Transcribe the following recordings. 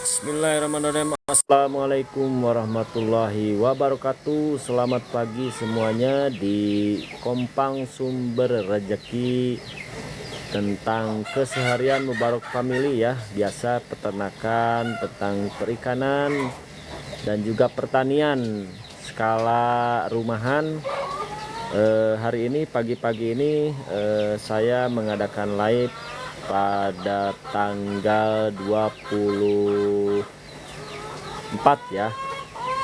Bismillahirrahmanirrahim. Assalamualaikum warahmatullahi wabarakatuh. Selamat pagi semuanya di Kompang Sumber Rezeki, tentang keseharian Mubarak Family ya. Biasa peternakan, tentang perikanan dan juga pertanian skala rumahan. Hari ini pagi-pagi ini saya mengadakan live pada tanggal 24 ya.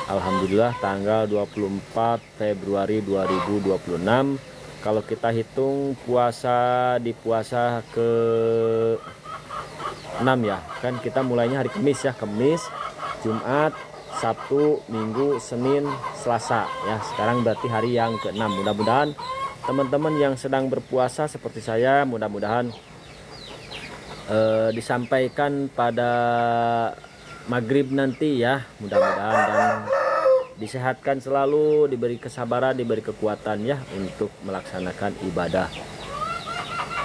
Alhamdulillah tanggal 24 Februari 2026. Kalau kita hitung puasa di puasa ke 6 ya, kan kita mulainya hari Kamis ya, Kamis, Jumat, Sabtu, Minggu, Senin, Selasa ya. Sekarang berarti hari yang ke-6. Mudah-mudahan teman-teman yang sedang berpuasa seperti saya, mudah-mudahan disampaikan pada maghrib nanti ya, mudah-mudahan, dan disehatkan selalu, diberi kesabaran, diberi kekuatan ya untuk melaksanakan ibadah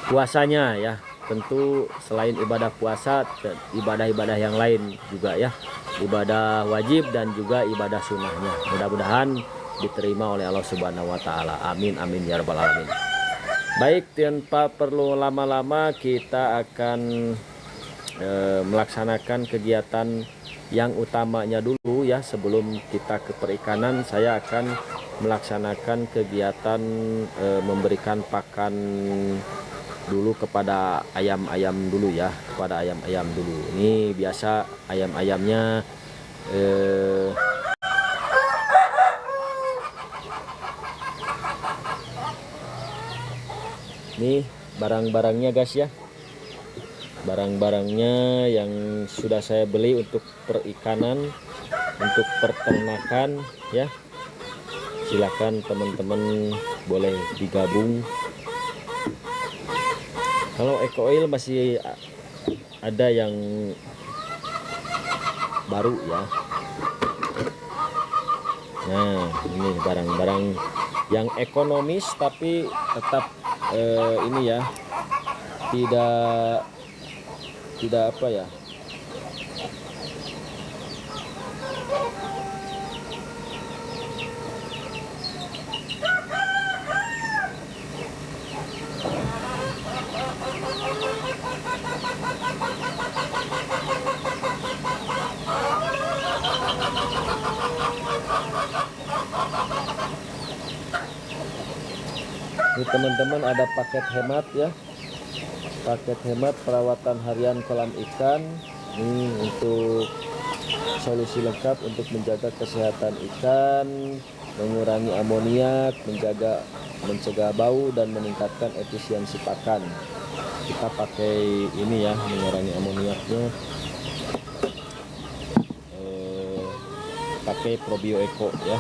puasanya ya. Tentu selain ibadah puasa, ibadah-ibadah yang lain juga ya, ibadah wajib dan juga ibadah sunnahnya, mudah-mudahan diterima oleh Allah Subhanahu wa Ta'ala. Amin amin ya rabbal alamin. Baik, tanpa perlu lama-lama kita akan melaksanakan kegiatan yang utamanya dulu ya. Sebelum kita ke perikanan, saya akan melaksanakan kegiatan memberikan pakan dulu kepada ayam-ayam dulu ya, kepada ayam-ayam dulu. Ini biasa ayam-ayamnya nih barang-barangnya guys ya, barang-barangnya yang sudah saya beli untuk perikanan, untuk peternakan ya. Silakan teman-teman boleh digabung. Kalau Eco Oil masih ada yang baru ya. Nah, ini barang-barang yang ekonomis tapi tetap ini ya, tidak apa ya, ini teman-teman ada paket hemat ya, paket hemat perawatan harian kolam ikan. Ini untuk solusi lengkap untuk menjaga kesehatan ikan, mengurangi amoniak, mencegah bau dan meningkatkan efisiensi pakan. Kita pakai ini ya, mengurangi amoniaknya, pakai Probio Eco ya.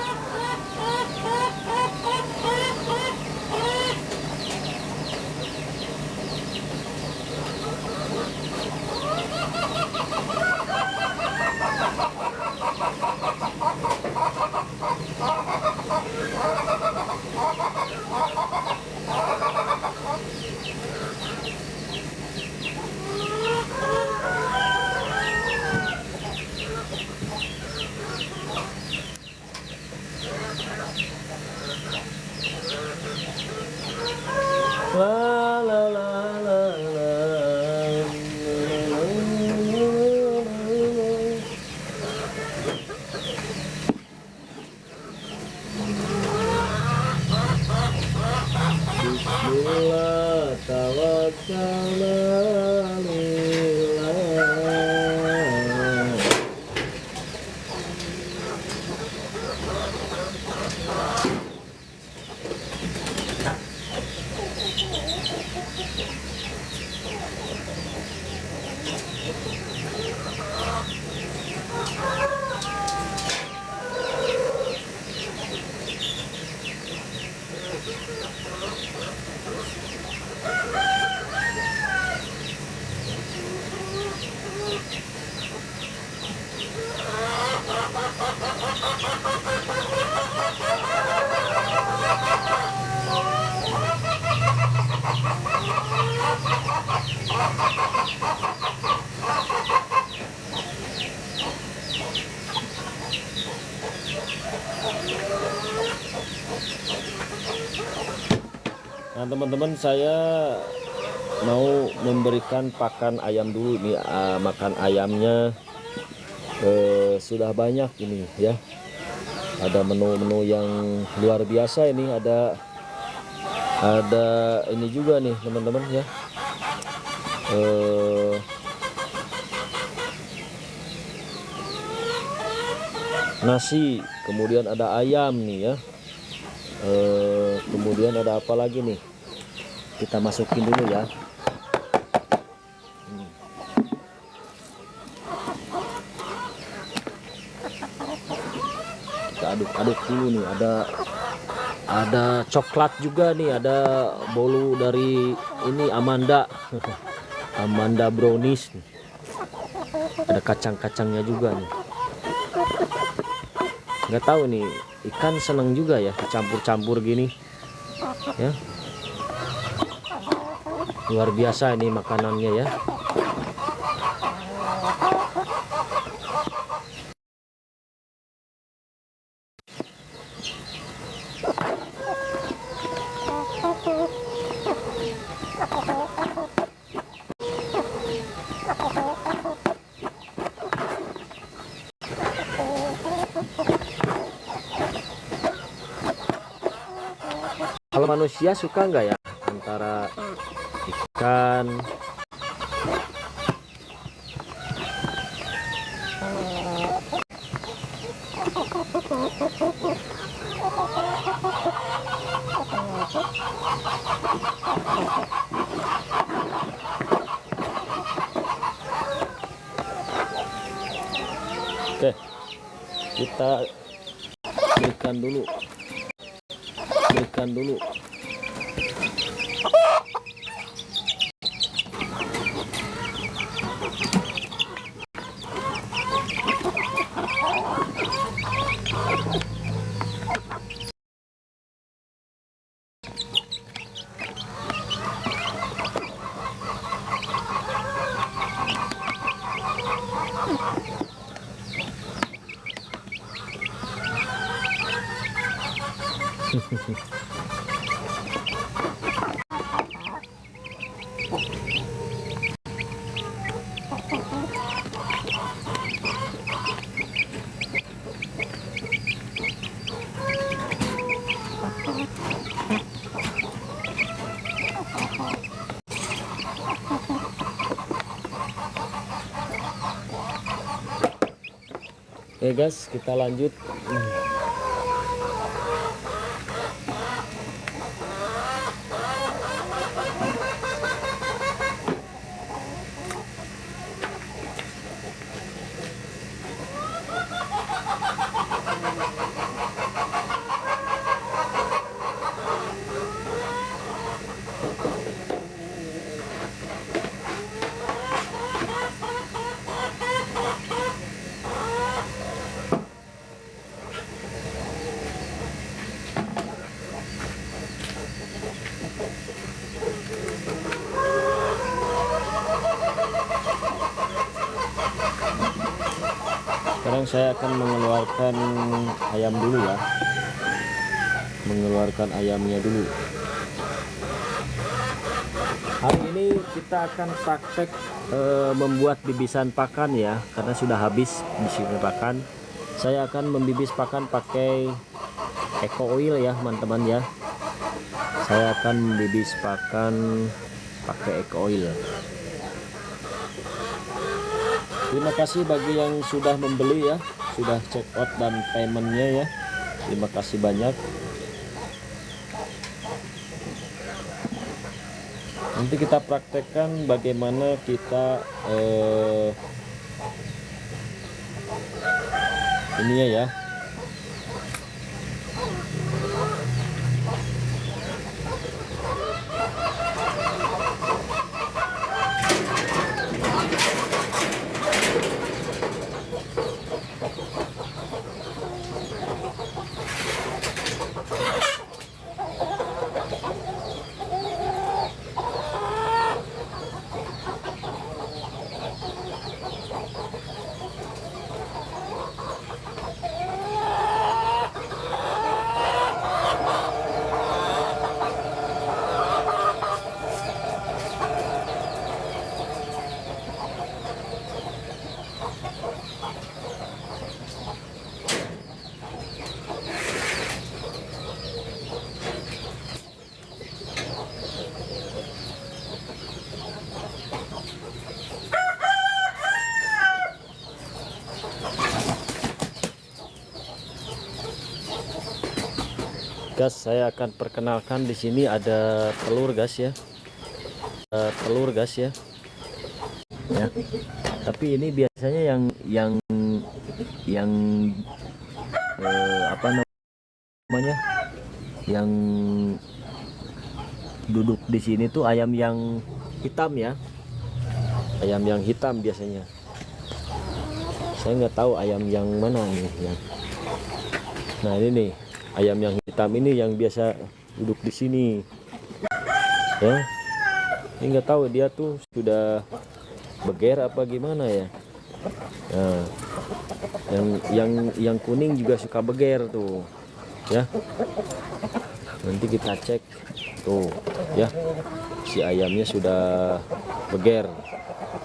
Nah teman-teman, saya mau memberikan pakan ayam dulu nih. Makan ayamnya sudah banyak ini ya. Ada menu-menu yang luar biasa ini. Ada ini juga nih teman-teman ya. Nasi, kemudian ada ayam nih ya. Kemudian ada apa lagi nih, kita masukin dulu ya. Kita aduk-aduk dulu nih. Ada coklat juga nih, ada bolu dari ini Amanda Amanda brownies, ada kacang-kacangnya juga nih. Nggak tahu nih, ikan seneng juga ya dicampur-campur gini ya. Luar biasa ini makanannya ya. Kalau manusia suka nggak ya antara ikan, oke, kita berikan dulu. Oke guys, kita lanjut. Sekarang saya akan mengeluarkan ayam dulu ya. Mengeluarkan ayamnya dulu. Hari ini kita akan praktek membuat bibisan pakan ya, karena sudah habis bibisan pakan. Saya akan membibis pakan pakai eco oil ya teman-teman ya. Saya akan membibis pakan pakai eco oil. Terima kasih bagi yang sudah membeli ya, sudah check out dan paymentnya ya. Terima kasih banyak. Nanti kita praktekkan bagaimana kita ininya ya. Gas, saya akan perkenalkan di sini ada telur gas ya. Telur gas ya. Ya. Tapi ini biasanya yang apa namanya? Yang duduk di sini tuh ayam yang hitam ya. Ayam yang hitam biasanya. Saya nggak tahu ayam yang mana nih ya. Nah, ini nih ayam yang hitam ini yang biasa duduk di sini ya. Ini nggak tahu dia tuh sudah beger apa gimana ya. Nah, yang kuning juga suka beger tuh ya. Nanti kita cek tuh ya, si ayamnya sudah beger.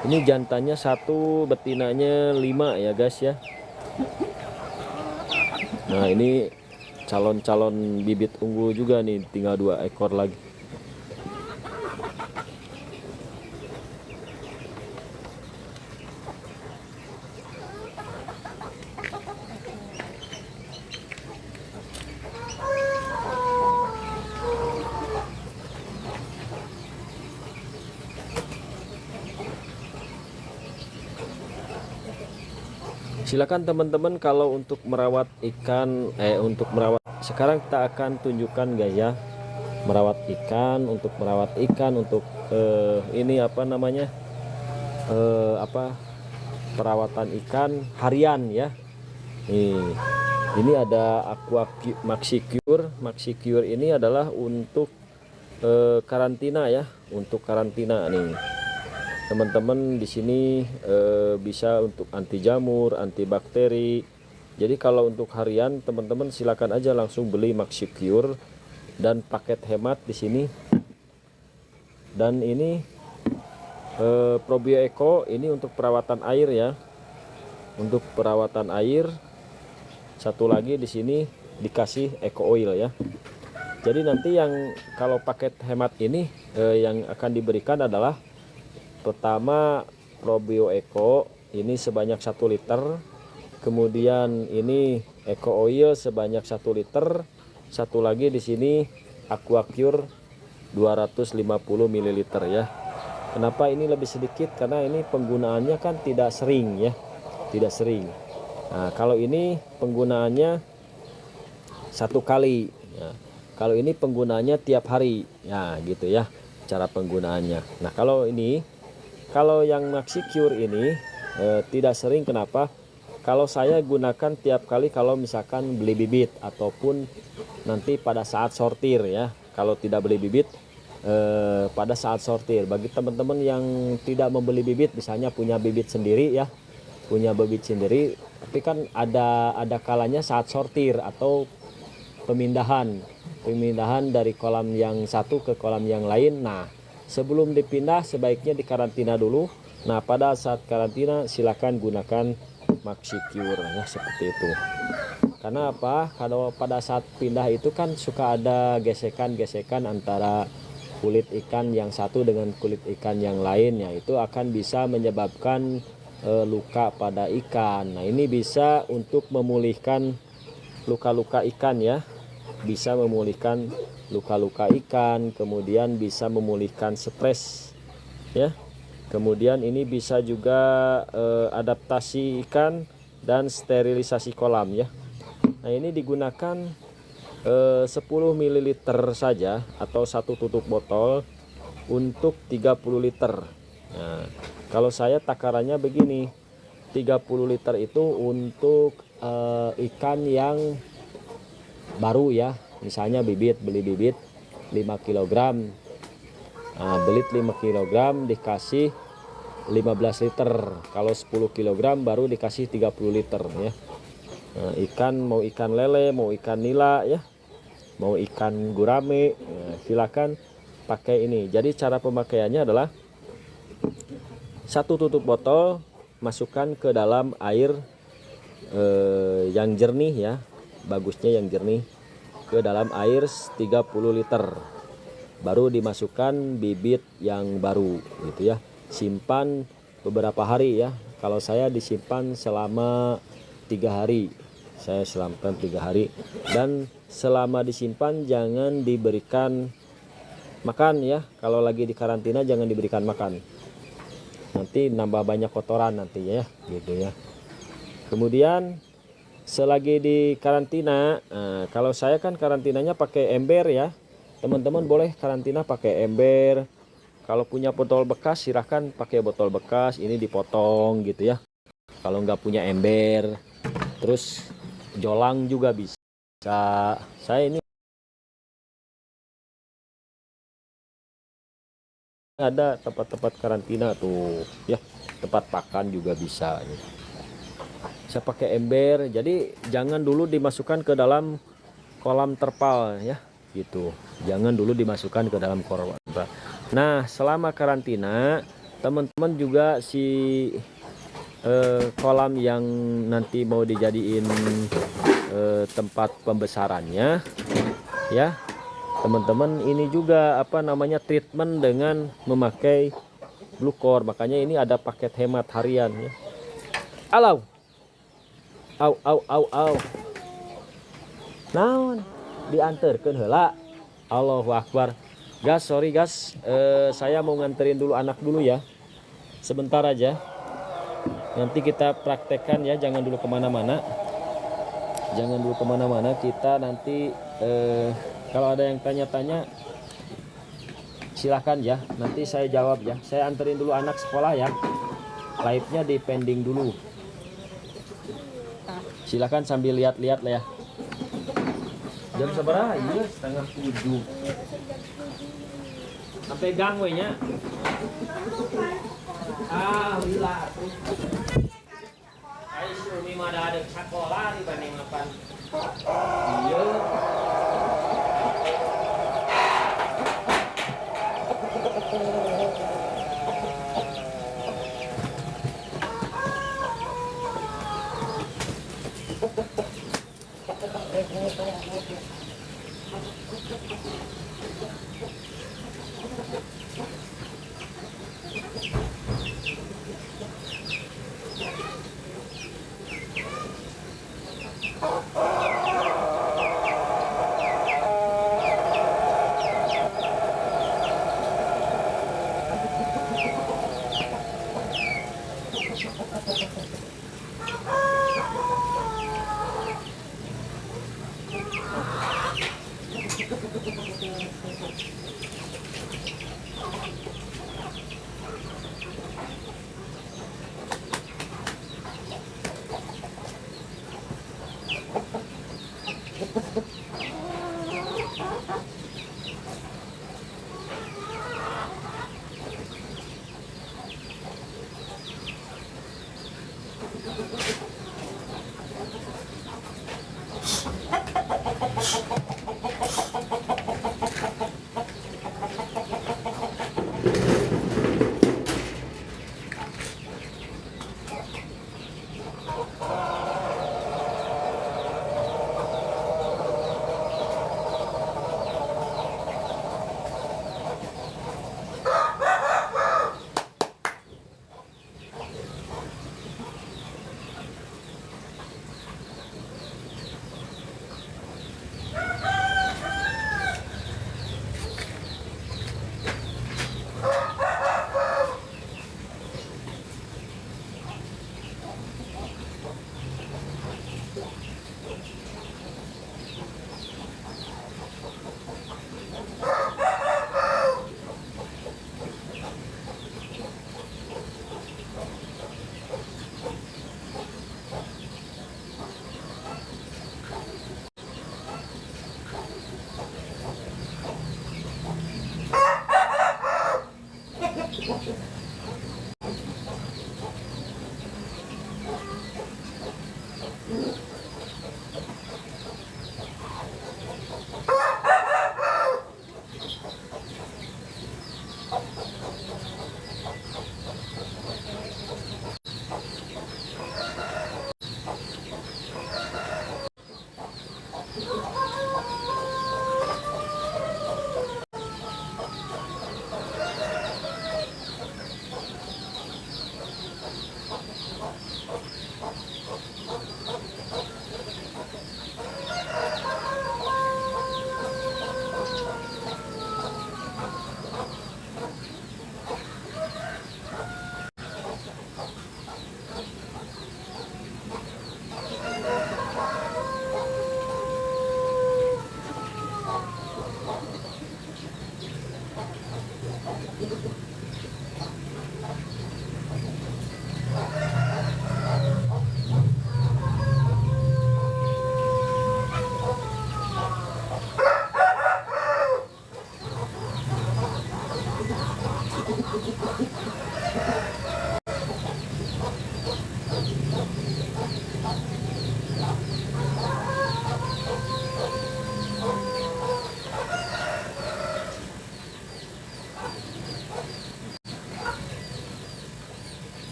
Ini jantannya 1, betinanya 5 ya guys ya. Nah, ini calon-calon bibit unggul juga nih, tinggal 2 ekor lagi. Silakan teman-teman, kalau untuk merawat ikan, sekarang kita akan tunjukkan guys ya, merawat ikan, untuk ini apa namanya, perawatan ikan harian ya. Ini ada Maxicure ini adalah untuk karantina ya, untuk karantina nih. Teman-teman di sini bisa untuk anti jamur, anti bakteri. Jadi kalau untuk harian teman-teman silakan aja langsung beli Maxicure dan paket hemat di sini. Dan ini Probio Eco ini untuk perawatan air ya. Untuk perawatan air. Satu lagi di sini dikasih Eco Oil ya. Jadi nanti yang kalau paket hemat ini yang akan diberikan adalah pertama Probio Eco ini sebanyak 1 liter, kemudian ini Eco Oil sebanyak 1 liter, satu lagi di sini Aquacure 250 ml ya. Kenapa ini lebih sedikit? Karena ini penggunaannya kan tidak sering ya, tidak sering. Nah, kalau ini penggunaannya 1 kali ya. Kalau ini penggunaannya tiap hari ya, gitu ya cara penggunaannya. Nah, kalau yang Maxicure ini tidak sering. Kenapa? Kalau saya gunakan tiap kali kalau misalkan beli bibit ataupun nanti pada saat sortir ya. Kalau tidak beli bibit pada saat sortir. Bagi teman-teman yang tidak membeli bibit, misalnya punya bibit sendiri ya, tapi kan ada kalanya saat sortir atau pemindahan dari kolam yang satu ke kolam yang lain. Nah, sebelum dipindah sebaiknya dikarantina dulu. Nah, pada saat karantina silakan gunakan Maxicure ya, seperti itu. Karena apa? Kalau pada saat pindah itu kan suka ada gesekan-gesekan antara kulit ikan yang satu dengan kulit ikan yang lain ya, itu akan bisa menyebabkan luka pada ikan. Nah, ini bisa untuk memulihkan luka-luka ikan ya. Bisa memulihkan luka-luka ikan, kemudian bisa memulihkan stres ya. Kemudian ini bisa juga adaptasi ikan dan sterilisasi kolam ya. Nah, ini digunakan 10 ml saja atau 1 tutup botol untuk 30 liter. Nah, kalau saya takarannya begini, 30 liter itu untuk ikan yang baru ya, misalnya beli bibit 5 kg. Nah, belit 5 kg dikasih 15 liter. Kalau 10 kg baru dikasih 30 liter ya. Nah, ikan mau ikan lele, mau ikan nila ya, mau ikan gurame, nah, silakan pakai ini. Jadi cara pemakaiannya adalah 1 tutup botol masukkan ke dalam air yang jernih ya, bagusnya yang jernih, ke dalam air 30 liter, baru dimasukkan bibit yang baru gitu ya. Simpan beberapa hari ya. Kalau saya disimpan selama 3 hari Saya selamatan 3 hari. Dan selama disimpan jangan diberikan makan ya. Kalau lagi di karantina jangan diberikan makan. Nanti nambah banyak kotoran nanti ya, gitu ya. Kemudian selagi di karantina, kalau saya kan karantinanya pakai ember ya. Teman-teman boleh karantina pakai ember. Kalau punya botol bekas silahkan pakai botol bekas, ini dipotong gitu ya. Kalau nggak punya ember, terus jolang juga bisa. Saya ini ada tempat-tempat karantina tuh ya, tempat pakan juga bisa ya. Saya pakai ember, jadi jangan dulu dimasukkan ke dalam kolam terpal ya, gitu. Jangan dulu dimasukkan ke dalam kolam terpal. Nah, selama karantina teman-teman juga kolam yang nanti mau dijadiin tempat pembesarannya ya, teman-teman ini juga apa namanya, treatment dengan memakai Bluecor. Makanya ini ada paket hemat harian ya. Alau, au naon diantarkeun heula. Allahu Akbar. Gas, sorry gas, saya mau nganterin dulu anak dulu ya, sebentar aja. Nanti kita praktekkan ya, jangan dulu kemana-mana. Jangan dulu kemana-mana, kita nanti kalau ada yang tanya-tanya silahkan ya, nanti saya jawab ya. Saya anterin dulu anak sekolah ya, live-nya di pending dulu. Silahkan sambil lihat-lihat lah ya. Jam seberapa? Iya, 6:30. Sampai gang we nya. Lila tuh. Ai sumi mah ada sekolah dibanding makan. Iya.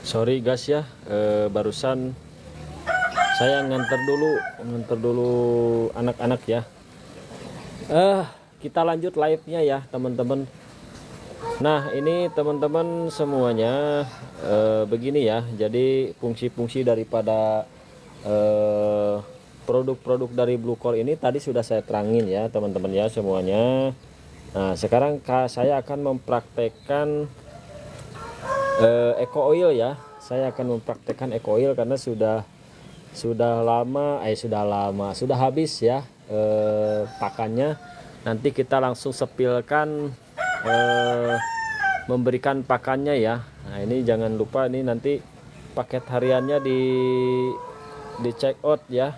Sorry guys ya, barusan saya nganter dulu anak-anak ya. Kita lanjut live-nya ya teman-teman. Nah ini teman-teman semuanya, begini ya. Jadi fungsi-fungsi daripada produk-produk dari Bluecore ini tadi sudah saya terangin ya teman-teman ya semuanya. Nah sekarang saya akan mempraktekkan eco oil ya. Saya akan mempraktekkan eco oil karena sudah habis ya pakannya. Nanti kita langsung sepilkan, memberikan pakannya ya. Nah ini jangan lupa, ini nanti paket hariannya di check out ya,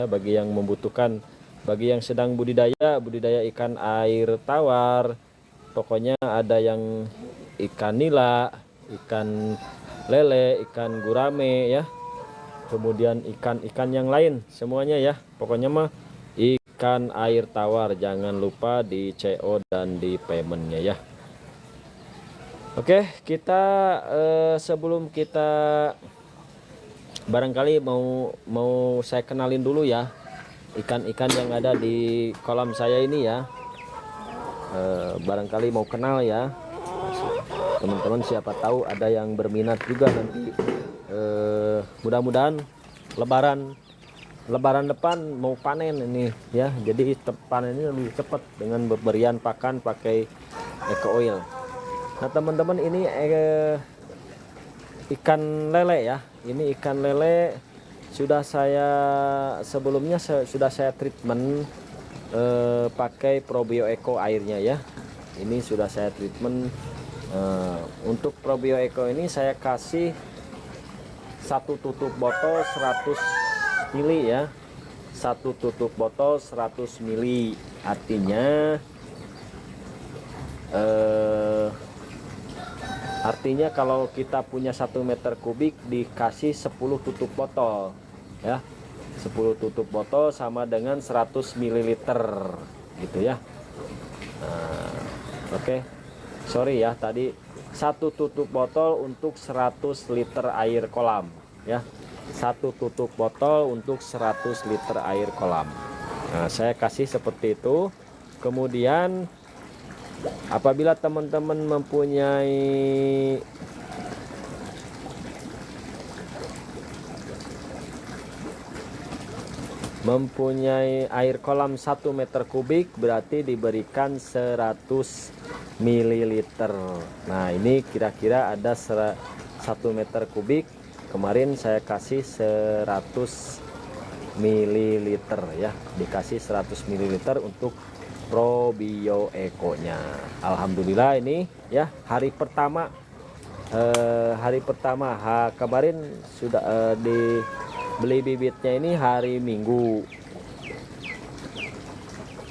bagi yang membutuhkan, bagi yang sedang budidaya ikan air tawar. Pokoknya ada yang ikan nila, ikan lele, ikan gurame ya, kemudian ikan-ikan yang lain semuanya ya. Pokoknya mah ikan air tawar, jangan lupa di CO dan di paymentnya ya. Oke, kita sebelum kita barangkali mau saya kenalin dulu ya ikan-ikan yang ada di kolam saya ini ya. Barangkali mau kenal ya teman-teman, siapa tahu ada yang berminat juga nanti. Mudah-mudahan lebaran depan mau panen ini ya, jadi panennya lebih cepat dengan pemberian pakan pakai eco oil. Nah teman-teman, ini ikan lele ya, ini ikan lele sudah saya sebelumnya sudah saya treatment pakai Probio Eco airnya ya. Ini sudah saya treatment. Untuk Probio Eco ini saya kasih satu tutup botol 100 ml ya, satu tutup botol 100 ml, artinya kalau kita punya 1 meter kubik dikasih 10 tutup botol ya, 10 tutup botol sama dengan 100 ml gitu ya. Oke. Sorry ya, tadi 1 tutup botol untuk 100 liter air kolam ya, 1 tutup botol untuk 100 liter air kolam. Nah saya kasih seperti itu. Kemudian apabila teman-teman mempunyai air kolam 1 meter kubik, berarti diberikan 100 ml. Nah ini kira-kira ada 1 meter kubik, kemarin saya kasih 100 ml ya, dikasih 100 ml untuk Probio Eco nya. Alhamdulillah ini ya hari pertama, kemarin sudah beli bibitnya ini hari Minggu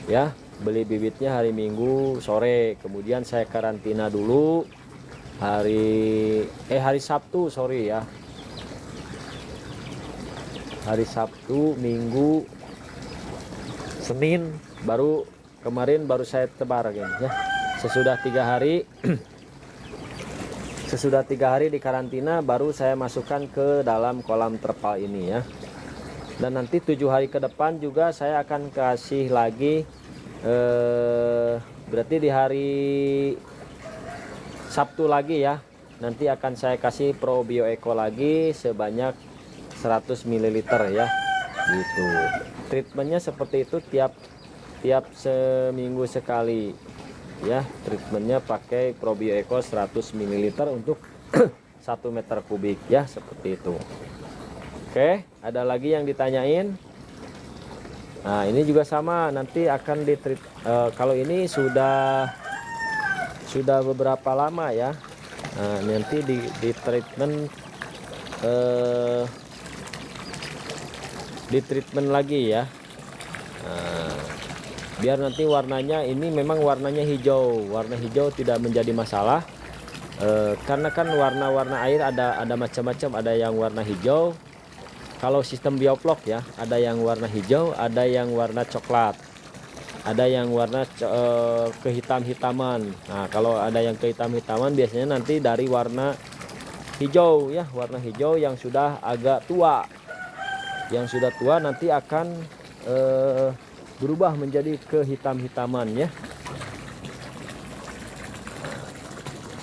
ya, beli bibitnya hari Minggu sore, kemudian saya karantina dulu hari Sabtu, sorry ya, hari Sabtu, Minggu, Senin, kemarin baru saya tebar ya. Sesudah 3 hari sesudah 3 hari di karantina baru saya masukkan ke dalam kolam terpal ini ya. Dan nanti 7 hari ke depan juga saya akan kasih lagi, berarti di hari Sabtu lagi ya, nanti akan saya kasih Probio Eco lagi sebanyak 100 ml ya gitu. Treatmentnya seperti itu tiap seminggu sekali ya, treatmentnya pakai Probio Eco 100 ml untuk 1 meter kubik ya, seperti itu. Oke, ada lagi yang ditanyain? Nah ini juga sama, nanti akan kalau ini sudah beberapa lama ya. Nah, nanti di treatment lagi ya. Nah, biar nanti warnanya, ini memang warnanya hijau, warna hijau tidak menjadi masalah, karena kan warna-warna air ada macam-macam, ada yang warna hijau kalau sistem bioflok ya, ada yang warna hijau, ada yang warna coklat, ada yang warna kehitam-hitaman. Nah kalau ada yang kehitam-hitaman biasanya nanti dari warna hijau ya, warna hijau yang sudah agak tua. Yang sudah tua nanti akan berubah menjadi kehitam-hitaman ya.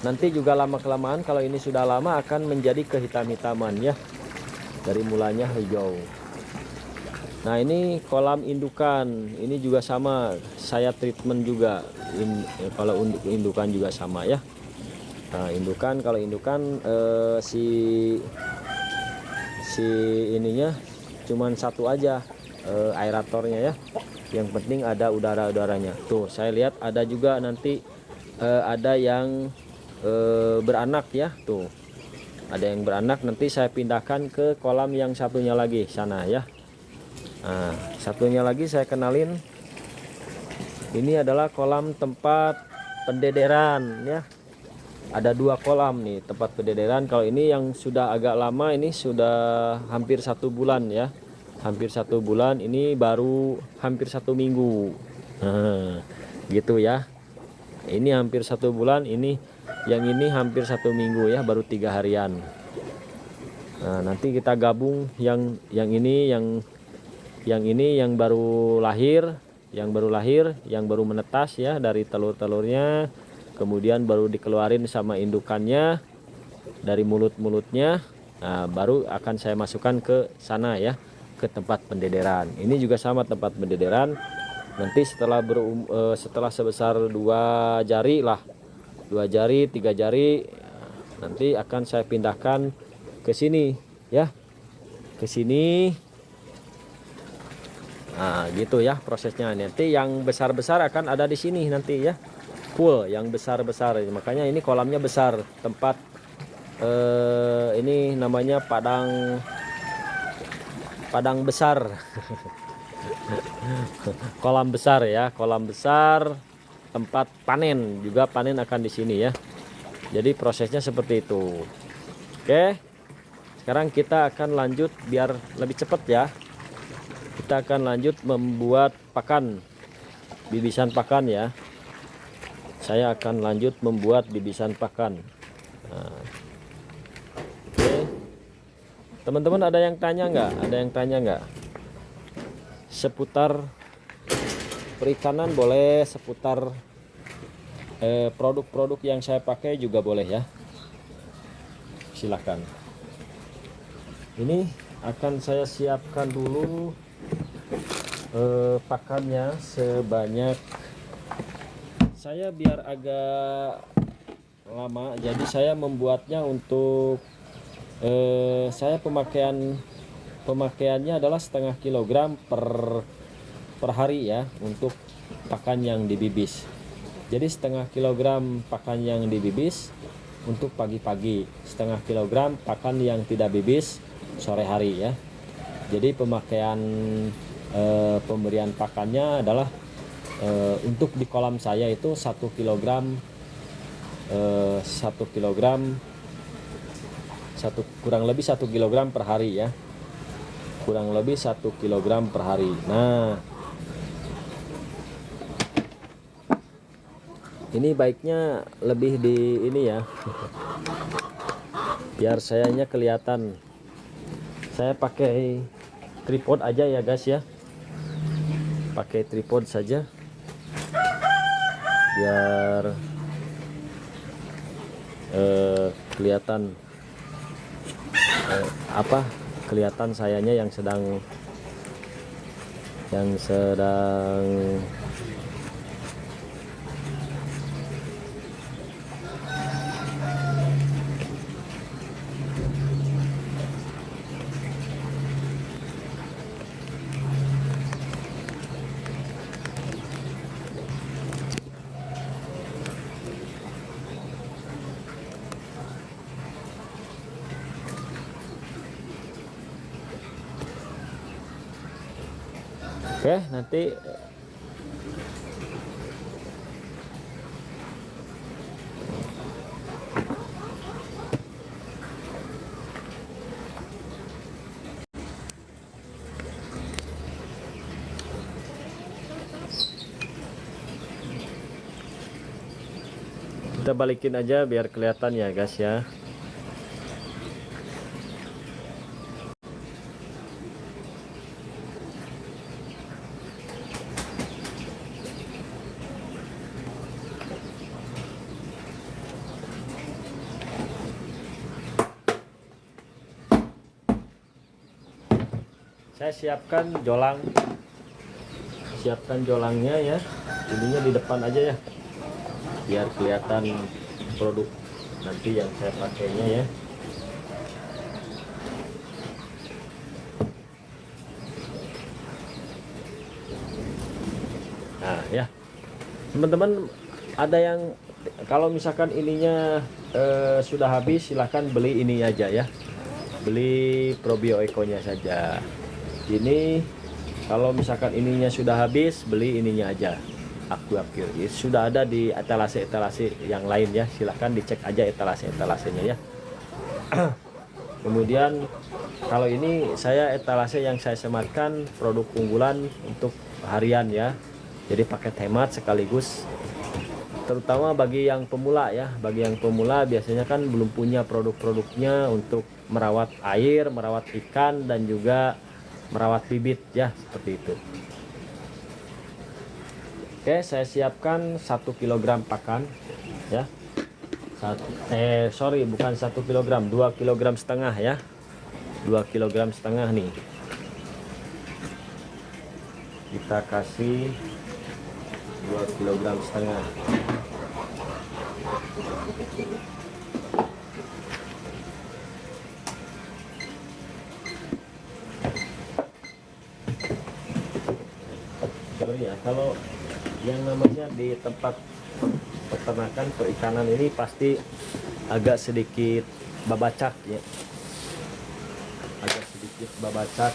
Nanti juga lama-kelamaan kalau ini sudah lama akan menjadi kehitam-hitaman ya. Dari mulanya hijau. Nah, ini kolam indukan. Ini juga sama, saya treatment juga. Kalau untuk indukan juga sama ya. Nah, indukan, kalau indukan si ininya cuman satu aja, aeratornya ya. Yang penting ada udara-udaranya. Tuh, saya lihat ada juga nanti ada yang beranak ya. Tuh, ada yang beranak, nanti saya pindahkan ke kolam yang satunya lagi sana ya. Nah, satunya lagi saya kenalin, ini adalah kolam tempat pendederan ya. Ada 2 kolam nih tempat pendederan. Kalau ini yang sudah agak lama, ini sudah hampir 1 bulan ya, hampir 1 bulan. Ini baru hampir 1 minggu. Nah, gitu ya. Ini hampir 1 bulan, yang ini hampir 1 minggu ya, baru 3 harian. Nah, nanti kita gabung yang ini yang baru lahir, yang baru menetas ya dari telur-telurnya, kemudian baru dikeluarin sama indukannya dari mulut-mulutnya. Nah, baru akan saya masukkan ke sana ya, ke tempat pendederan. Ini juga sama tempat pendederan. Nanti setelah sebesar 2 jari lah, 2 jari 3 jari, nanti akan saya pindahkan ke sini ya, ke sini. Nah, gitu ya prosesnya. Nanti yang besar-besar akan ada di sini nanti ya, full yang besar-besar. Makanya ini kolamnya besar, tempat ini namanya padang besar. Kolam besar ya, kolam besar, tempat panen, juga panen akan di sini ya. Jadi prosesnya seperti itu. Oke, sekarang kita akan lanjut biar lebih cepat ya. Kita akan lanjut membuat pakan, bibisan pakan ya. Saya akan lanjut membuat bibisan pakan. Nah, oke, teman-teman ada yang tanya nggak? Ada yang tanya nggak? Seputar perikanan boleh, seputar produk-produk yang saya pakai juga boleh ya. Silahkan. Ini akan saya siapkan dulu pakannya sebanyak, saya biar agak lama, jadi saya membuatnya untuk saya pemakaiannya adalah 1/2 kilogram per hari ya, untuk pakan yang dibibis. Jadi 1/2 kilogram pakan yang dibibis untuk pagi-pagi, 1/2 kilogram pakan yang tidak bibis sore hari ya. Jadi pemakaian pemberian pakannya adalah untuk di kolam saya itu 1 kilogram, kurang lebih 1 kilogram per hari ya, kurang lebih 1 kilogram per hari. Nah, ini baiknya lebih di ini ya, biar sayanya kelihatan. Saya pakai tripod aja ya guys ya, pakai tripod saja biar kelihatan kelihatan sayanya yang sedang oke. Nanti kita balikin aja biar kelihatan ya guys ya. saya siapkan jolang. Siapkan jolangnya ya, ininya di depan aja ya, biar kelihatan produk nanti yang saya pakainya ya. Nah ya teman-teman, ada yang kalau misalkan ininya sudah habis, silahkan beli ini aja ya, beli Probio Eco-nya saja. Ini kalau misalkan ininya sudah habis, beli ininya aja, Aquapure. Sudah ada di etalase-etalase yang lain ya, silahkan dicek aja etalase-etalasenya ya. Kemudian kalau ini saya etalase yang saya sematkan produk unggulan untuk harian ya, jadi paket hemat sekaligus, terutama bagi yang pemula ya. Bagi yang pemula biasanya kan belum punya produk-produknya untuk merawat air, merawat ikan, dan juga merawat bibit ya, seperti itu. Oke, saya siapkan 1 kg pakan ya. Bukan 1 kg, 2,5 kg ya, 2,5 kg nih. Kita kasih 2,5 kg. Sorry ya, kalau yang namanya di tempat peternakan perikanan ini pasti agak sedikit babacak ya, agak sedikit babacak.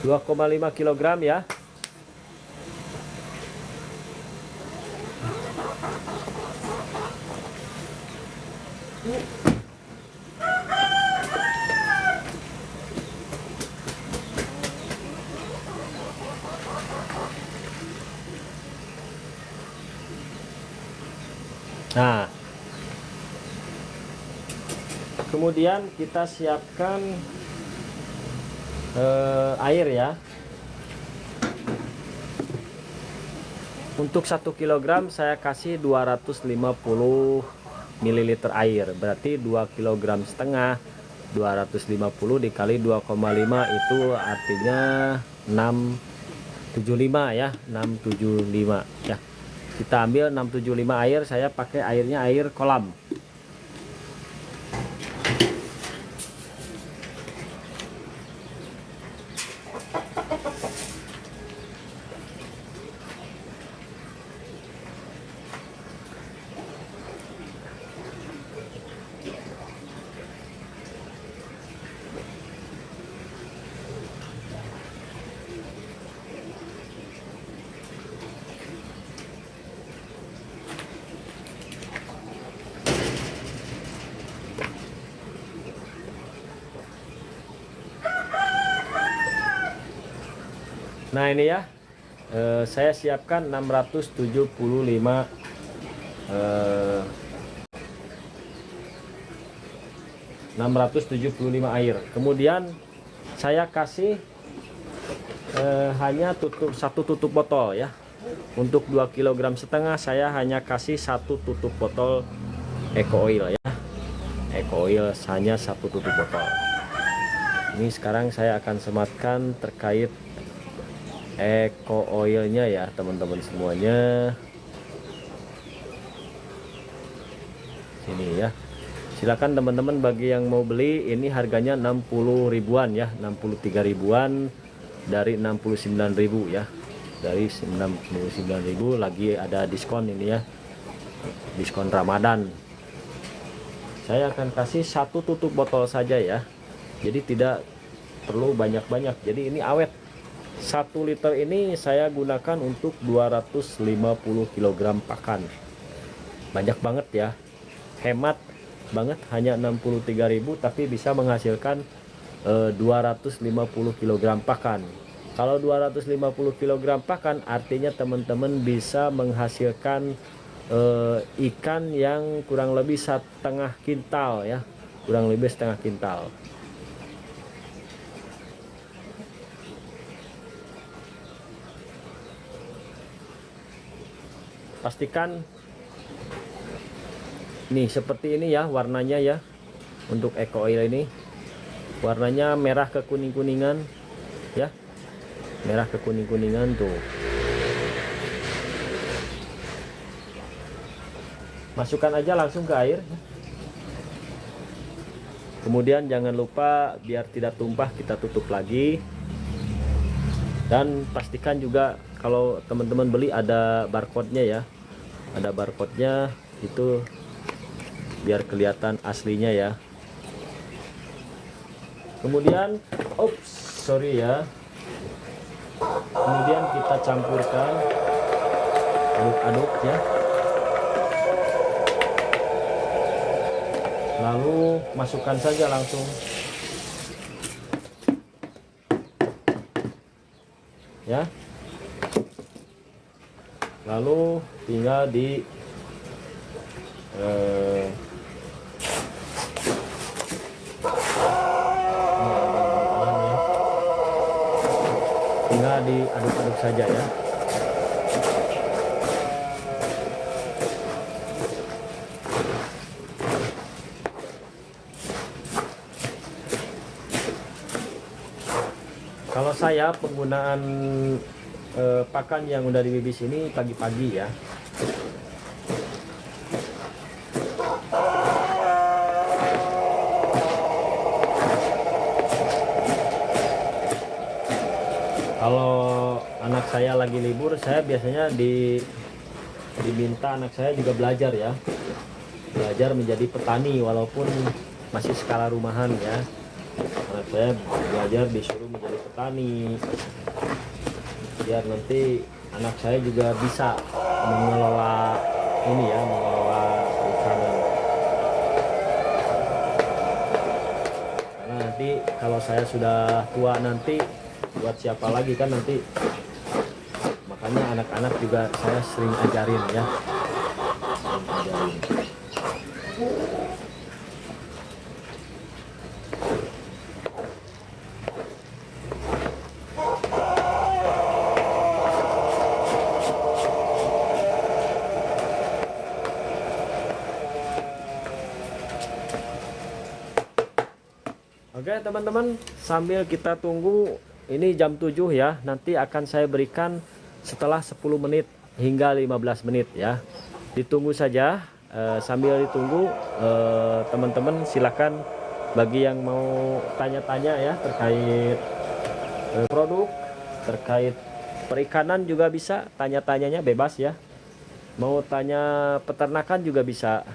Dua 2,5 kg ya. Nah, kemudian kita siapkan air ya. Untuk 1 kg saya kasih 250 ml air, berarti 2,5 kg, 250 dikali 2,5 itu artinya 675 ya, 675 ya. Kita ambil 675 air, saya pakai airnya air kolam. Nah ini ya, saya siapkan 675 air. Kemudian saya kasih hanya satu tutup botol ya. Untuk 2,5 kg saya hanya kasih satu tutup botol Eco Oil ya. Eco Oil hanya satu tutup botol. Ini sekarang saya akan sematkan terkait Eco Oilnya ya teman-teman semuanya. Sini ya. Silakan teman-teman bagi yang mau beli, ini harganya 60 ribuan ya, 63 ribuan dari 69.000 ya. Dari 69.000 lagi ada diskon ini ya. diskon Ramadan. Saya akan kasih 1 tutup botol saja ya, jadi tidak perlu banyak-banyak. Jadi ini awet. 1 liter ini saya gunakan untuk 250 kg pakan. Banyak banget ya, hemat banget, hanya 63.000 tapi bisa menghasilkan 250 kg pakan. Kalau 250 kg pakan artinya teman-teman bisa menghasilkan ikan yang kurang lebih setengah kintal ya, kurang lebih setengah kintal. Pastikan nih seperti ini ya warnanya ya. Untuk Eco Oil ini warnanya merah ke kuning-kuningan ya, merah ke kuning-kuningan tuh. Masukkan aja langsung ke air. Kemudian jangan lupa biar tidak tumpah kita tutup lagi. Dan pastikan juga kalau teman-teman beli ada barcode-nya ya. Ada barcode-nya itu biar kelihatan aslinya ya. Kemudian sorry ya. Kemudian kita campurkan, aduk-aduk ya. Lalu masukkan saja langsung ya. Lalu tinggal di tinggal diaduk-aduk saja ya. Kalau saya penggunaan pakan yang udah dibibis ini pagi-pagi ya. Kalau anak saya lagi libur, saya biasanya diminta anak saya juga belajar ya. Belajar menjadi petani walaupun masih skala rumahan ya. Anak saya belajar disuruh menjadi petani. Biar nanti anak saya juga bisa mengelola ini ya, mengelola perikanan. Karena nanti kalau saya sudah tua nanti buat siapa lagi kan nanti. Makanya anak-anak juga saya sering ajarin ya. Oke teman-teman, sambil kita tunggu, ini jam 7 ya, nanti akan saya berikan setelah 10 menit hingga 15 menit ya. Ditunggu saja. Sambil ditunggu teman-teman silakan bagi yang mau tanya-tanya ya terkait produk, terkait perikanan juga bisa, tanya-tanyanya bebas ya. Mau tanya peternakan juga bisa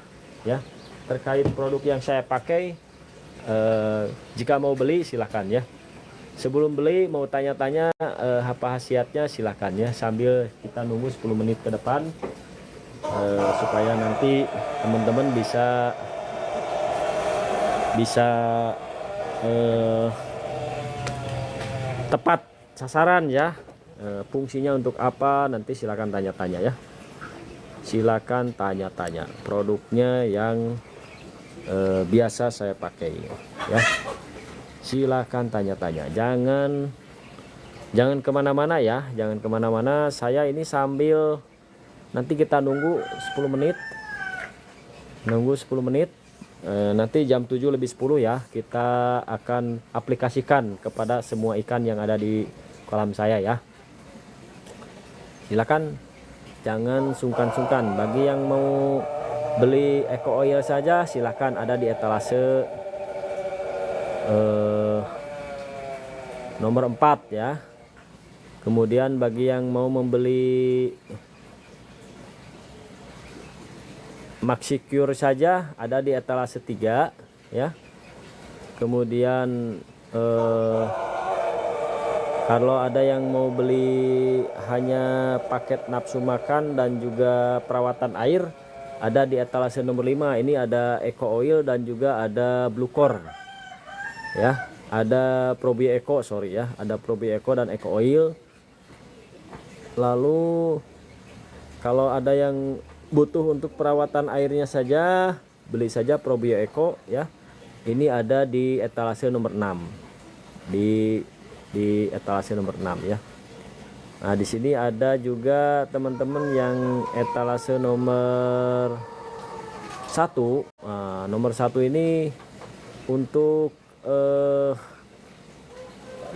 ya, terkait produk yang saya pakai. Jika mau beli silahkan ya. Sebelum beli mau tanya-tanya apa khasiatnya silahkan ya, sambil kita nunggu 10 menit ke depan supaya nanti teman-teman bisa tepat sasaran ya. Fungsinya untuk apa nanti silahkan tanya-tanya ya. Silakan tanya-tanya produknya yang biasa saya pakai ya. Silakan tanya-tanya, jangan kemana-mana ya, jangan kemana-mana. Saya ini sambil nanti kita nunggu 10 menit, nanti jam 7 lebih 10 ya kita akan aplikasikan kepada semua ikan yang ada di kolam saya ya. Silakan, jangan sungkan-sungkan. Bagi yang mau beli Eco Oil saja silahkan, ada di etalase nomor 4 ya. Kemudian bagi yang mau membeli Maxicure saja ada di etalase 3 ya. Kemudian kalau ada yang mau beli hanya paket nafsu makan dan juga perawatan air, ada di etalase nomor 5. Ini ada Eco Oil dan juga ada Blue Core ya. Ada Probio Eco, sorry ya, ada Probio Eco dan Eco Oil. Lalu kalau ada yang butuh untuk perawatan airnya saja, beli saja Probio Eco ya. Ini ada di etalase nomor 6. Di etalase nomor 6 ya. Nah, di sini ada juga teman-teman yang etalase nomor 1. Nah, nomor 1 ini untuk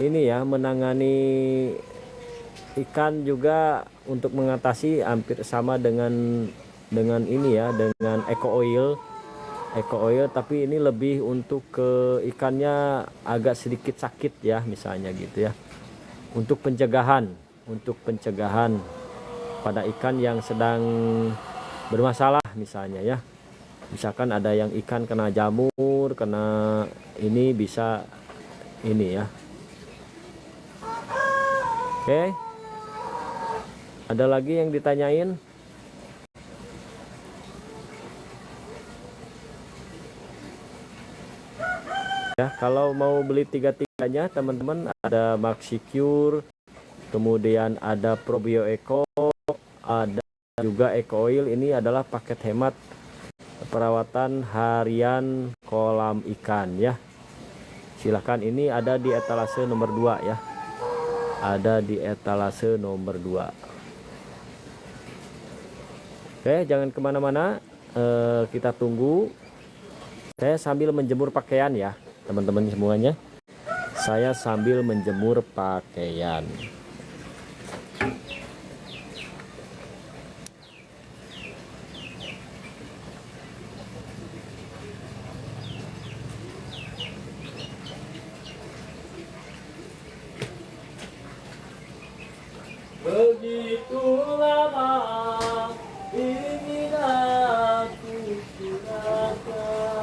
ini ya, menangani ikan juga untuk mengatasi hampir sama dengan ini ya, dengan Eco Oil, tapi ini lebih untuk ke ikannya agak sedikit sakit ya, misalnya gitu ya, untuk pencegahan pada ikan yang sedang bermasalah misalnya ya. Misalkan ada yang ikan kena jamur, kena ini, bisa ini ya. Oke, ada lagi yang ditanyain? Ya, kalau mau beli tiga-tiganya teman-teman, ada Maxicure, kemudian ada Probio Eco, ada juga Eco Oil. Ini adalah paket hemat perawatan harian kolam ikan ya. Silahkan, ini ada di etalase nomor 2 ya. Ada di etalase nomor 2. Oke, jangan kemana-mana, kita tunggu. Saya sambil menjemur pakaian ya teman-teman semuanya. Saya sambil menjemur pakaian. Begitu lama ingin aku tinggalkan.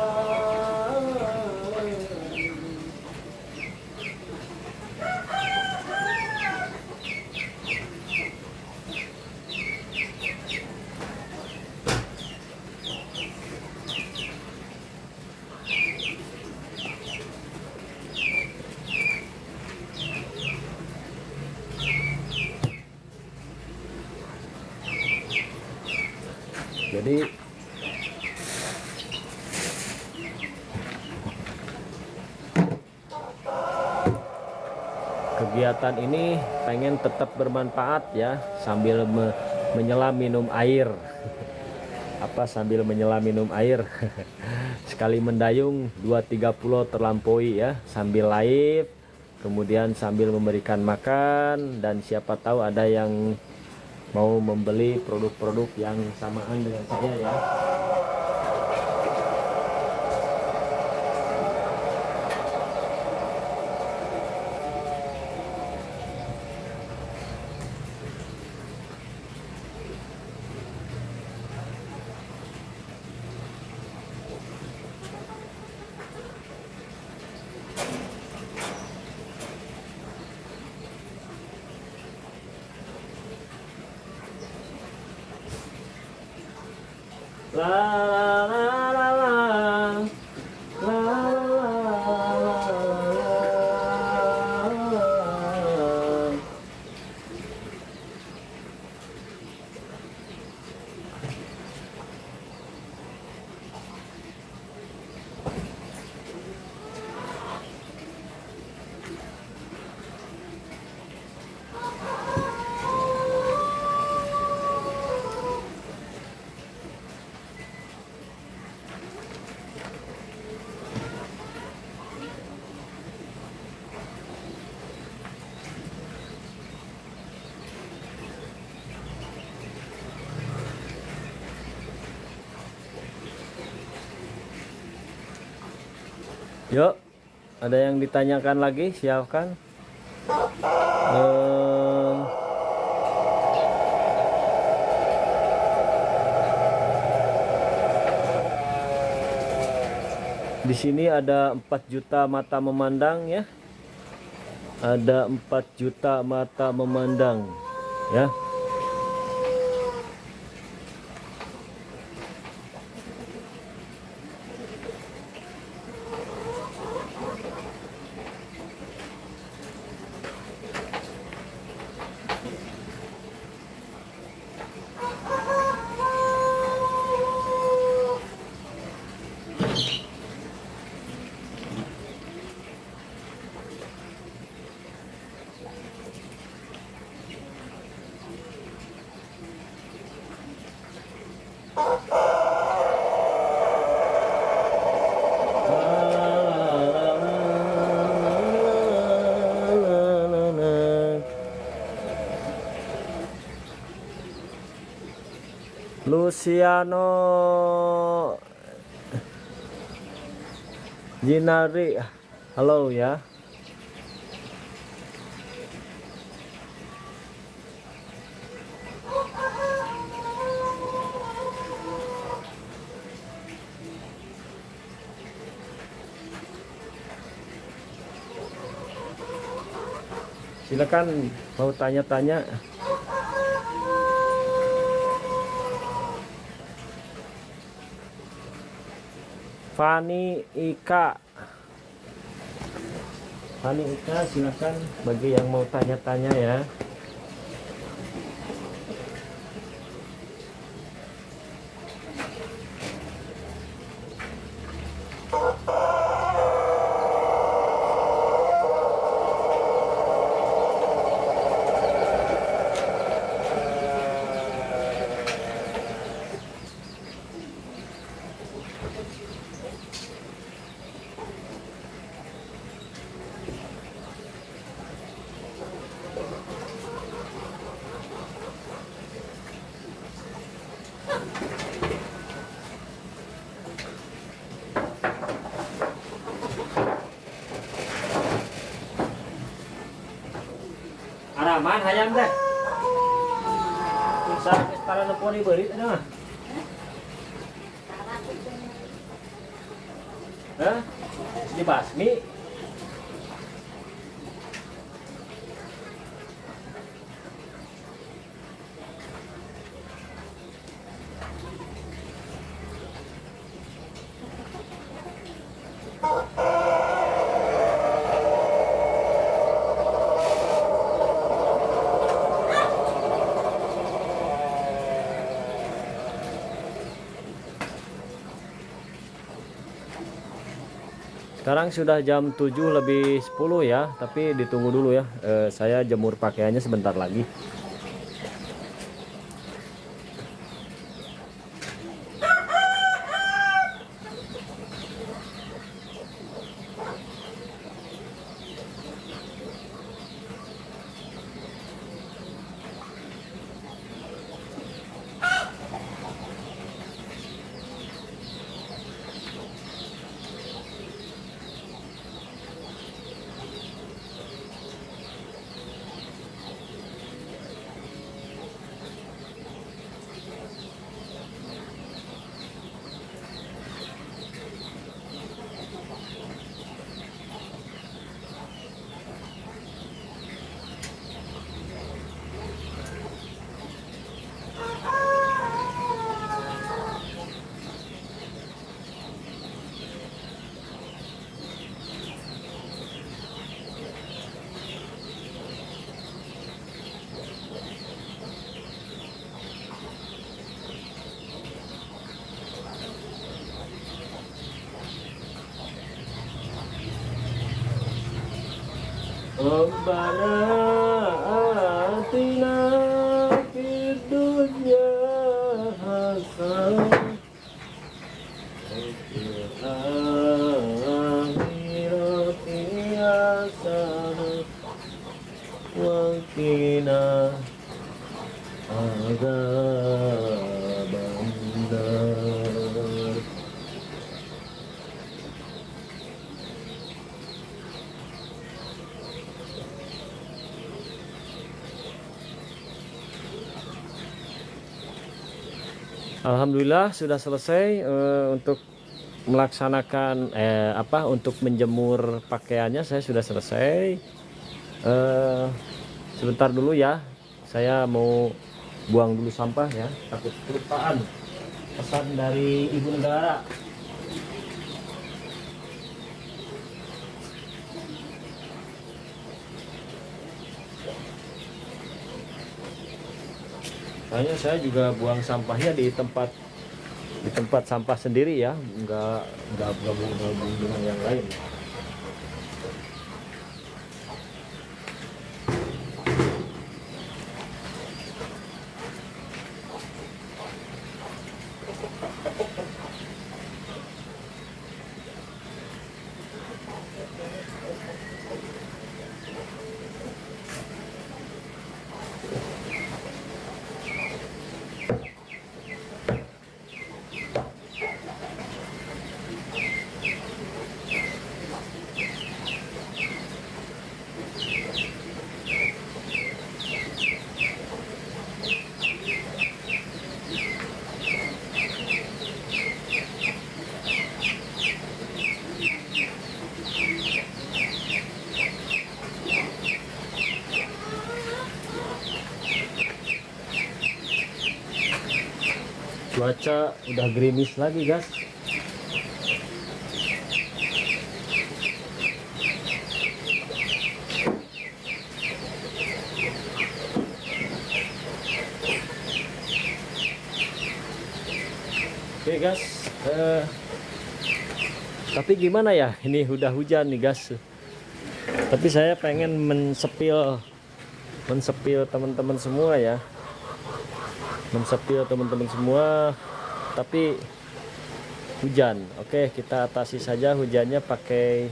Jadi kegiatan ini pengen tetap bermanfaat ya, sambil menyelam minum air. Sambil menyelam minum air. Sekali mendayung 2-3 pulau terlampaui ya, sambil live, kemudian sambil memberikan makan, dan siapa tahu ada yang mau membeli produk-produk yang samaan dengan saya ya. La la la la la la. Yuk, ada yang ditanyakan lagi, silakan. Di sini ada 4 juta mata memandang ya. Ada 4 juta mata memandang ya. Luciano Jinari, halo ya. Silakan mau tanya-tanya. Fani Ika, silakan bagi yang mau tanya-tanya ya. Araman hayam teh. Bisa para neponi beurit ada mah. Hah? Dibasmi. Sekarang sudah jam 7 lebih 10 ya, tapi ditunggu dulu ya. Saya jemur pakaiannya sebentar lagi. Rabbana atina fid dunya hasanah wa fil akhirati hasanah wa qina adzabannar. Alhamdulillah sudah selesai untuk melaksanakan untuk menjemur pakaiannya saya sudah selesai. Sebentar dulu ya, saya mau buang dulu sampah ya, takut kelupaan. Pesan dari Ibu Negara. Soalnya saya juga buang sampahnya di tempat sampah sendiri ya, nggak gabung dengan yang lain. Cuaca udah gerimis lagi guys. Oke guys, tapi gimana ya, ini udah hujan nih guys. Tapi saya pengen mensepil teman-teman semua ya, teman-teman semua, tapi hujan. Oke, kita atasi saja hujannya pakai,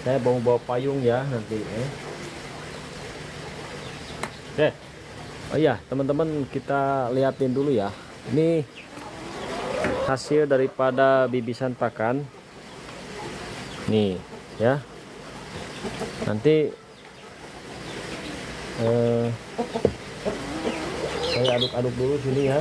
saya bawa payung ya nanti. Oke, oh iya teman-teman, kita liatin dulu ya, ini hasil daripada bibisan pakan nih ya. Nanti saya aduk-aduk dulu sini ya.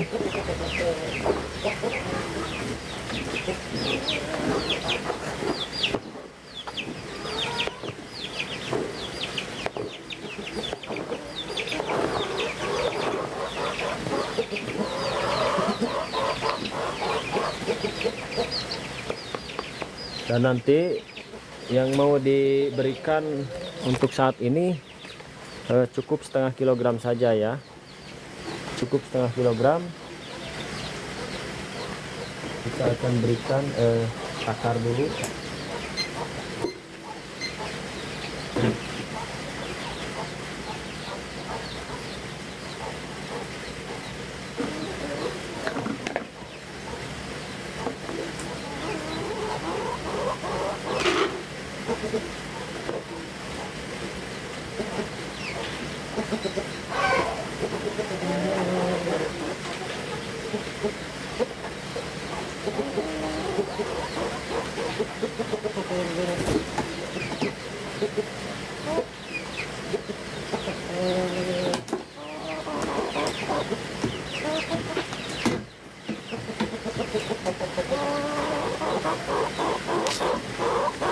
Dan nanti yang mau diberikan untuk saat ini cukup setengah kilogram saja ya, cukup setengah kilogram. Kita akan berikan takar dulu.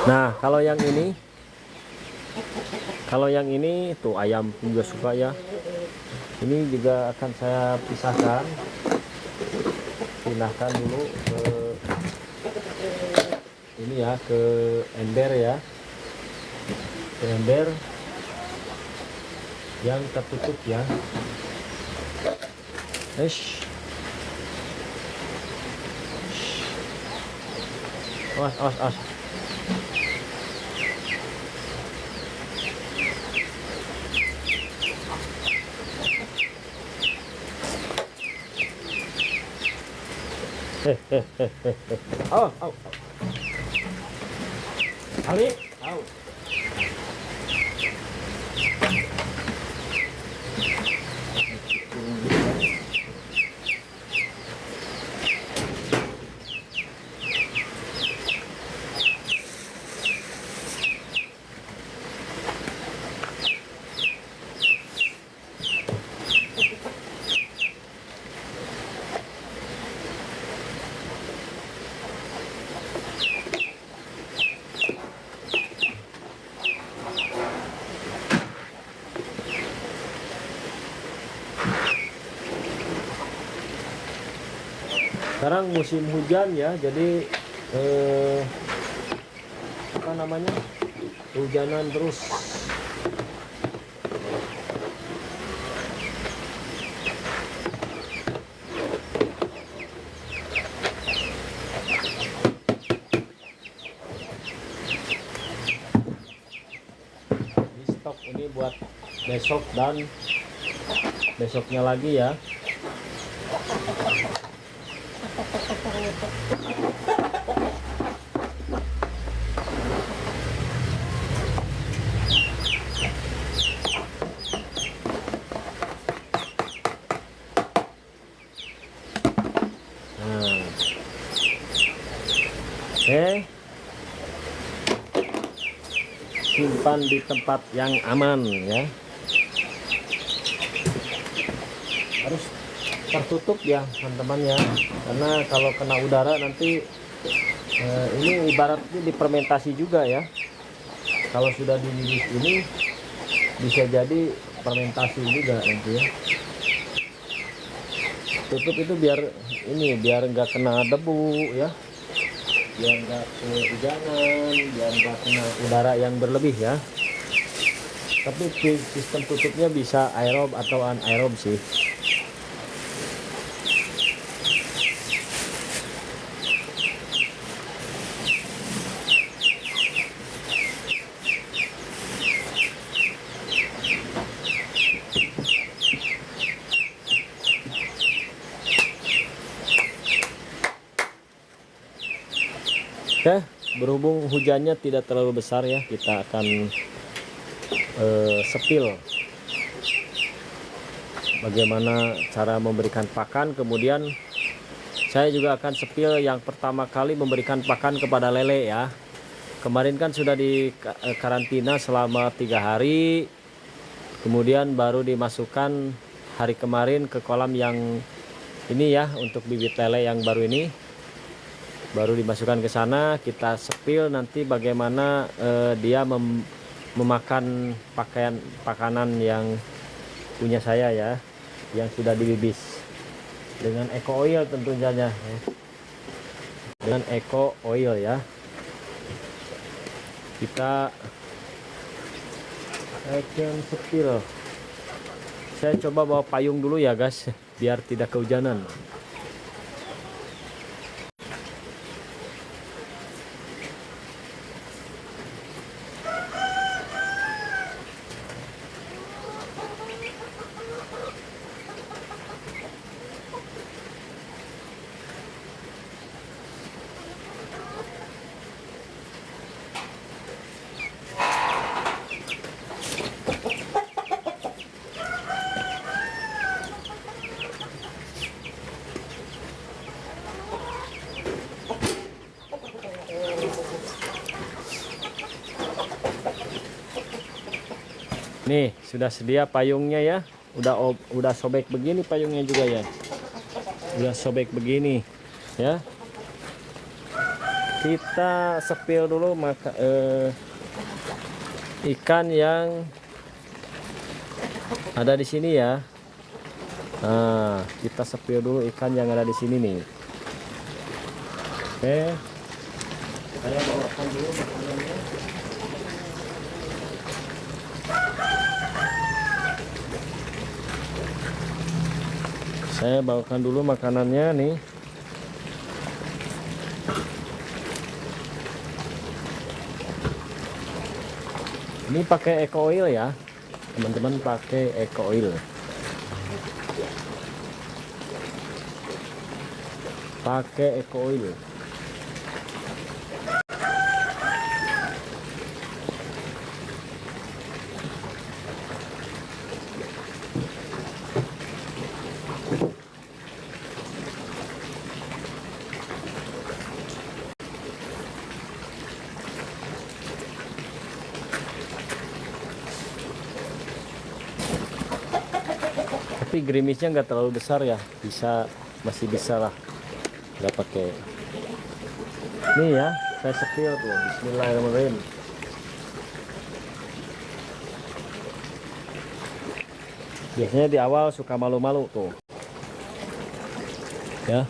Nah, kalau yang ini tuh ayam juga suka ya. Ini juga akan saya pindahkan dulu ke ini ya, ke ember ya, ke ember yang tertutup ya. Awas. Au. Ali, au. Sekarang musim hujan ya, jadi apa namanya, hujanan terus. Ini stok ini buat besok dan besoknya lagi ya. Oke, simpan di tempat yang aman ya, harus tertutup ya teman-teman ya, karena kalau kena udara nanti ini ibaratnya difermentasi juga ya. Kalau sudah dibibis ini bisa jadi fermentasi juga nanti ya. Tutup itu biar ini, biar nggak kena debu ya, biar nggak kehujanan, biar nggak kena udara yang berlebih ya. Tapi sistem tutupnya bisa aerob atau anaerob sih. Oke, berhubung hujannya tidak terlalu besar ya, kita akan sepil bagaimana cara memberikan pakan. Kemudian saya juga akan sepil yang pertama kali memberikan pakan kepada lele ya. Kemarin kan sudah di karantina selama 3 hari, kemudian baru dimasukkan hari kemarin ke kolam yang ini ya, untuk bibit lele yang baru ini baru dimasukkan ke sana. Kita sepil nanti bagaimana dia memakan pakanan yang punya saya ya, yang sudah dibibis dengan eco oil tentunya ya. Dengan eco oil ya, kita akan sepil. Saya coba bawa payung dulu ya guys, biar tidak kehujanan. Nih, sudah sedia payungnya ya. Udah sobek begini payungnya juga ya. Udah sobek begini ya. Kita sepil dulu ikan yang ada di sini ya. Nah, kita sepil dulu ikan yang ada di sini nih. Oke. Saya bawakan dulu makanannya. Saya bawakan dulu makanannya nih. Ini pakai eco oil ya, teman-teman, pakai eco oil. Pakai eco oil. Tapi gerimisnya nggak terlalu besar ya, masih bisa lah, nggak pakai. Nih ya, saya sepil tuh. Bismillahirrahmanirrahim. Biasanya di awal suka malu-malu tuh ya,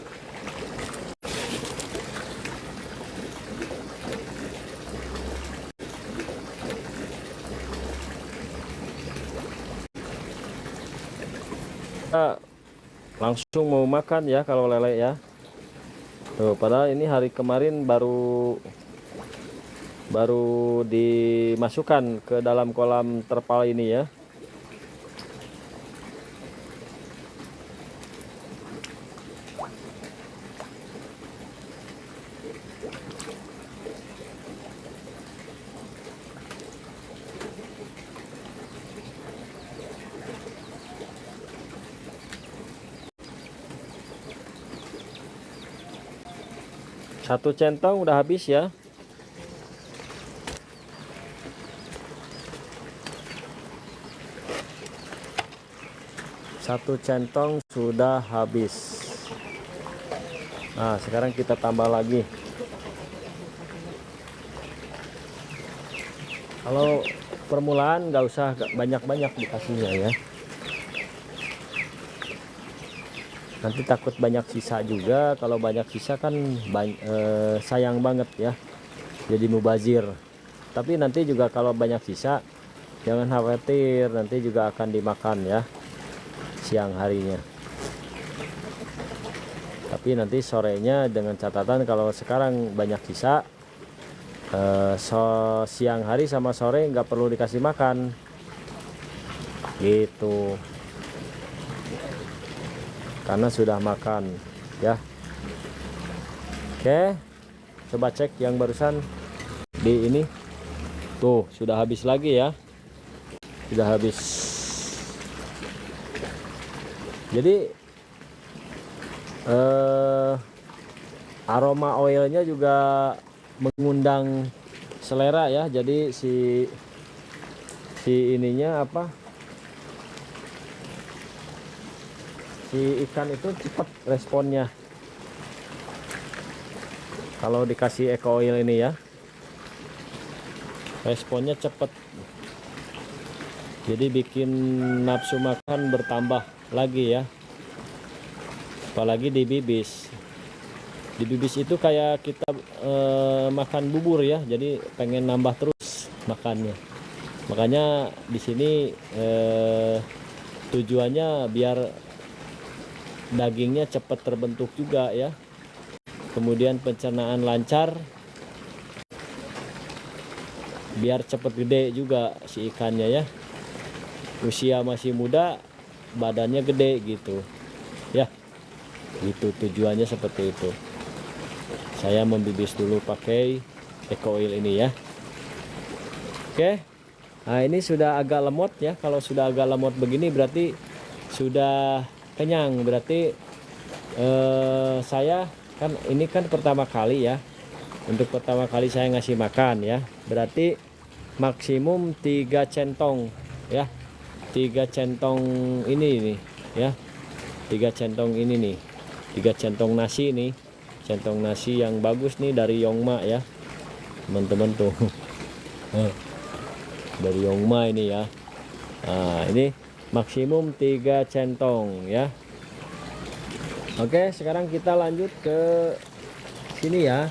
kita langsung mau makan ya kalau lele ya. Tuh, padahal ini hari kemarin baru dimasukkan ke dalam kolam terpal ini ya. Satu centong udah habis ya. Satu centong sudah habis. Nah, sekarang kita tambah lagi. Kalau permulaan nggak usah banyak-banyak dikasihnya ya. Nanti takut banyak sisa juga. Kalau banyak sisa kan sayang banget ya, jadi mubazir. Tapi nanti juga kalau banyak sisa jangan khawatir, nanti juga akan dimakan ya siang harinya. Tapi nanti sorenya dengan catatan kalau sekarang banyak sisa, siang hari sama sore nggak perlu dikasih makan gitu, karena sudah makan ya. Oke, coba cek yang barusan di ini. Tuh, sudah habis lagi ya. Sudah habis. Jadi aroma oilnya juga mengundang selera ya. Jadi si ininya apa? Si ikan itu cepat responnya kalau dikasih eco oil ini ya, responnya cepat, jadi bikin nafsu makan bertambah lagi ya. Apalagi di bibis itu kayak kita makan bubur ya, jadi pengen nambah terus makannya. Makanya di sini tujuannya biar dagingnya cepat terbentuk juga ya, kemudian pencernaan lancar, biar cepat gede juga si ikannya ya. Usia masih muda, badannya gede gitu ya. Itu tujuannya seperti itu. Saya membibis dulu pakai eco oil ini ya. Oke, nah ini sudah agak lemot ya. Kalau sudah agak lemot begini berarti sudah kenyang. Berarti saya kan ini kan pertama kali ya, untuk pertama kali saya ngasih makan ya, berarti maksimum 3 centong ya, 3 centong ini nih ya, 3 centong ini nih, 3 centong nasi nih, centong nasi yang bagus nih dari Yongma ya teman-teman tuh. Dari Yongma ini ya. Nah, ini maksimum 3 centong ya. Oke, sekarang kita lanjut ke sini ya.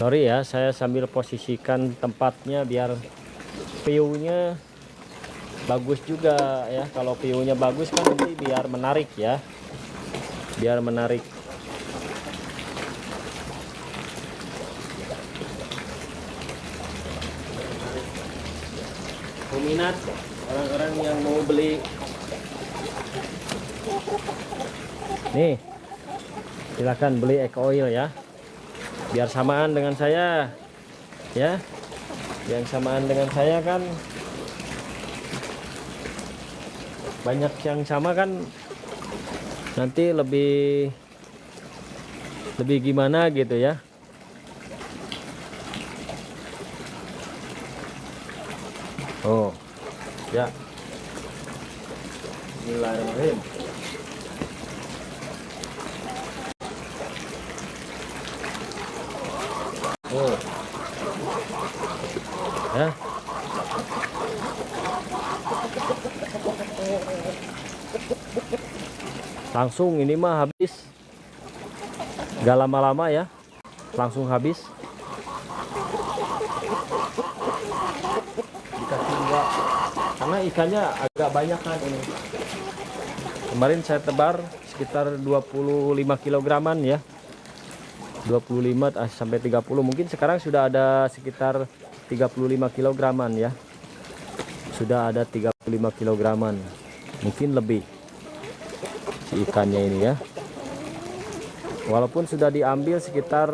Sorry ya, saya sambil posisikan tempatnya biar view-nya bagus juga ya. Kalau view-nya bagus kan nanti biar menarik ya, biar menarik. Peminat orang-orang yang mau beli nih, silakan beli eco oil ya, biar samaan dengan saya ya. Yang samaan dengan saya kan banyak yang sama kan, nanti lebih gimana gitu ya. Oh ya, Bismillahirrahmanirrahim. Langsung ini mah habis, gak lama-lama ya, langsung habis. Dikasih enggak, karena ikannya agak banyak kan ini. Kemarin saya tebar sekitar 25 kilograman ya, 25 sampai 30, mungkin sekarang sudah ada sekitar 35 kilograman ya, sudah ada 35 kilograman, mungkin lebih si ikannya ini ya. Walaupun sudah diambil sekitar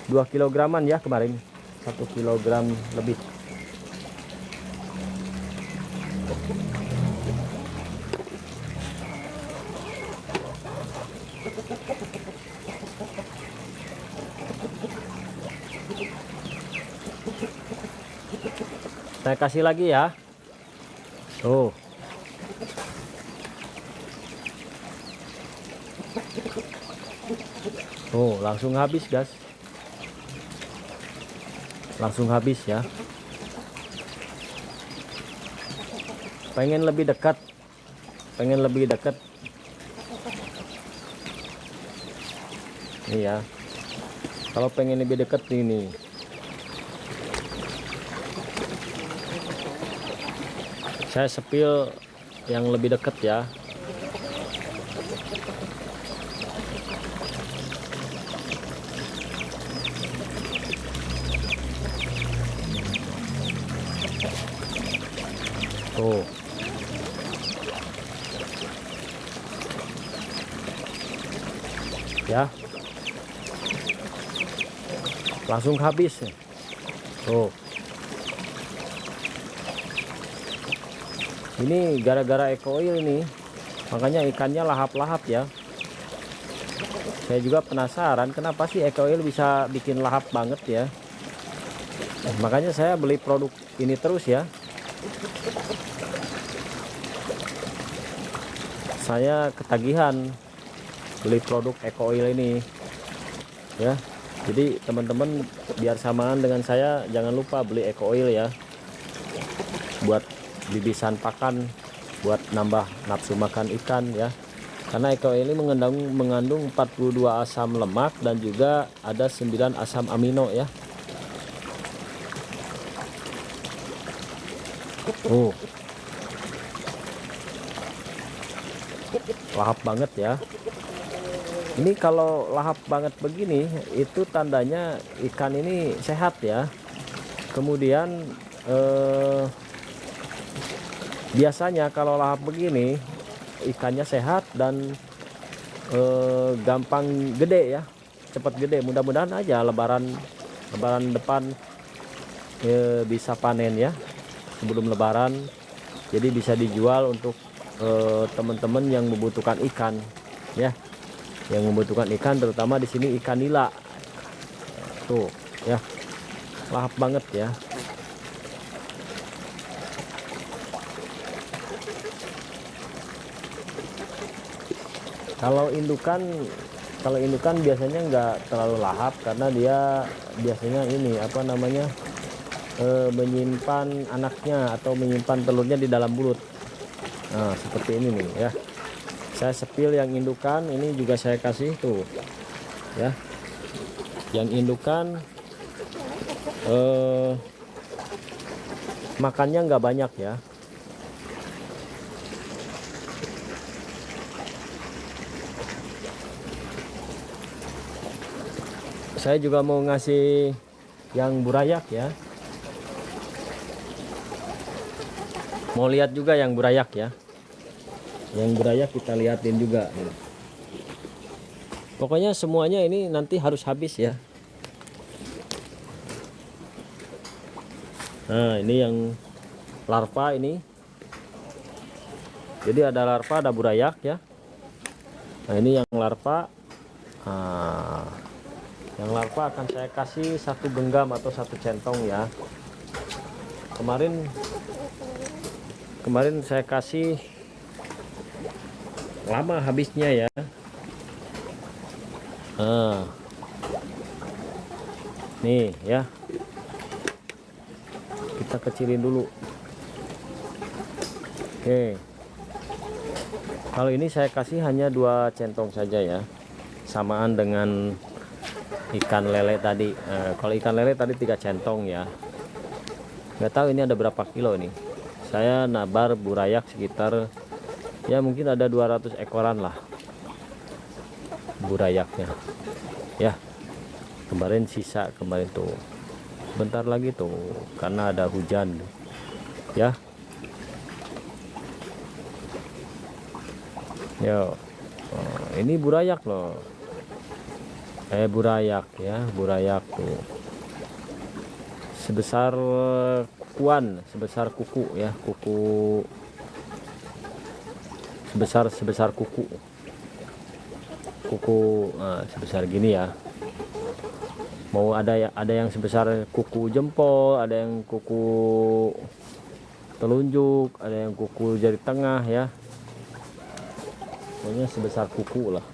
2 kilograman ya kemarin, 1 kilogram lebih. Saya kasih lagi ya. Tuh. Tuh, langsung habis, guys. Langsung habis ya. Pengen lebih dekat. Pengen lebih dekat. Ini ya. Kalau pengen lebih dekat ini. Saya sepil yang lebih dekat ya. Tuh. Ya. Langsung habis. Tuh. Ini gara-gara eco oil ini, makanya ikannya lahap-lahap ya. Saya juga penasaran kenapa sih eco oil bisa bikin lahap banget ya. Makanya saya beli produk ini terus ya. Saya ketagihan beli produk eco oil ini ya. Jadi teman-teman biar samaan dengan saya, jangan lupa beli eco oil ya, buat bibisan pakan, buat nambah nafsu makan ikan ya. Karena eco oil ini mengandung 42 asam lemak dan juga ada 9 asam amino ya. Lahap banget ya. Ini kalau lahap banget begini, itu tandanya ikan ini sehat ya. Kemudian biasanya kalau lahap begini ikannya sehat dan gampang gede ya, cepat gede. Mudah-mudahan aja lebaran depan bisa panen ya, sebelum lebaran, jadi bisa dijual untuk teman-teman yang membutuhkan ikan ya, yang membutuhkan ikan, terutama di sini ikan nila. Tuh ya, lahap banget ya. Kalau indukan biasanya nggak terlalu lahap, karena dia biasanya ini apa namanya, menyimpan anaknya atau menyimpan telurnya di dalam bulut. Nah seperti ini nih ya. Saya sepil yang indukan ini juga saya kasih tuh ya. Yang indukan makannya nggak banyak ya. Saya juga mau ngasih yang burayak ya. Mau lihat juga yang burayak ya. Yang burayak kita liatin juga. Pokoknya semuanya ini nanti harus habis ya. Nah ini yang larva ini. Jadi ada larva, ada burayak ya. Nah ini yang larva. Nah, yang larva akan saya kasih 1 genggam atau 1 centong ya. Kemarin saya kasih lama habisnya ya. Nah, nih ya, kita kecilin dulu. Oke, Kalau ini saya kasih hanya 2 centong saja ya, samaan dengan ikan lele tadi. Kalau ikan lele tadi 3 centong ya. Nggak tahu ini ada berapa kilo nih. Saya nabar burayak sekitar ya mungkin ada 200 ekoran lah burayaknya ya. Kemarin sisa kemarin tuh, bentar lagi tuh karena ada hujan ya. Yo, ini burayak loh. Burayak ya, burayak tuh. Sebesar kukuan, sebesar kuku ya, kuku sebesar kuku. Sebesar gini ya. Mau ada yang sebesar kuku jempol, ada yang kuku telunjuk, ada yang kuku jari tengah ya. Pokoknya sebesar kuku lah.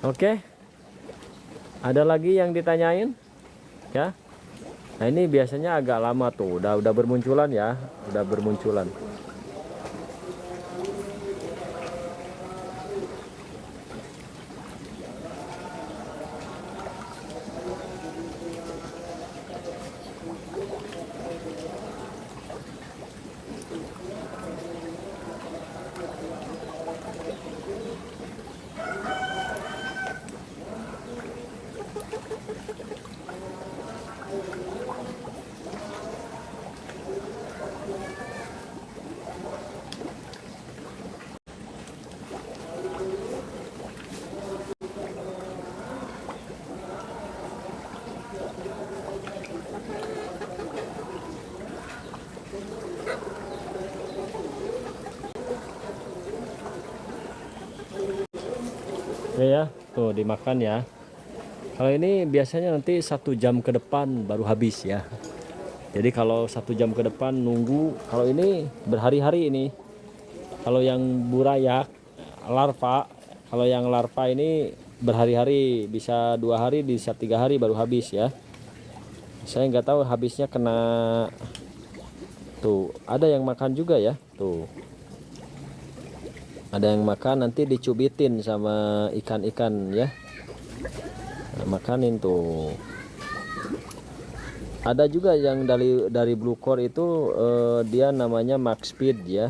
Oke. Ada lagi yang ditanyain? Ya. Nah, ini biasanya agak lama tuh, udah bermunculan ya, udah bermunculan. Ya, tuh dimakan ya. Kalau ini biasanya nanti 1 jam ke depan baru habis ya. Jadi kalau 1 jam ke depan nunggu, kalau ini berhari-hari ini. Kalau yang burayak larva, kalau yang larva ini berhari-hari, bisa 2 hari, bisa 3 hari baru habis ya. Saya nggak tahu habisnya kena, tuh ada yang makan juga ya, tuh ada yang makan, nanti dicubitin sama ikan-ikan ya. Nah, makanin tuh. Ada juga yang dari blue core itu dia namanya max speed ya,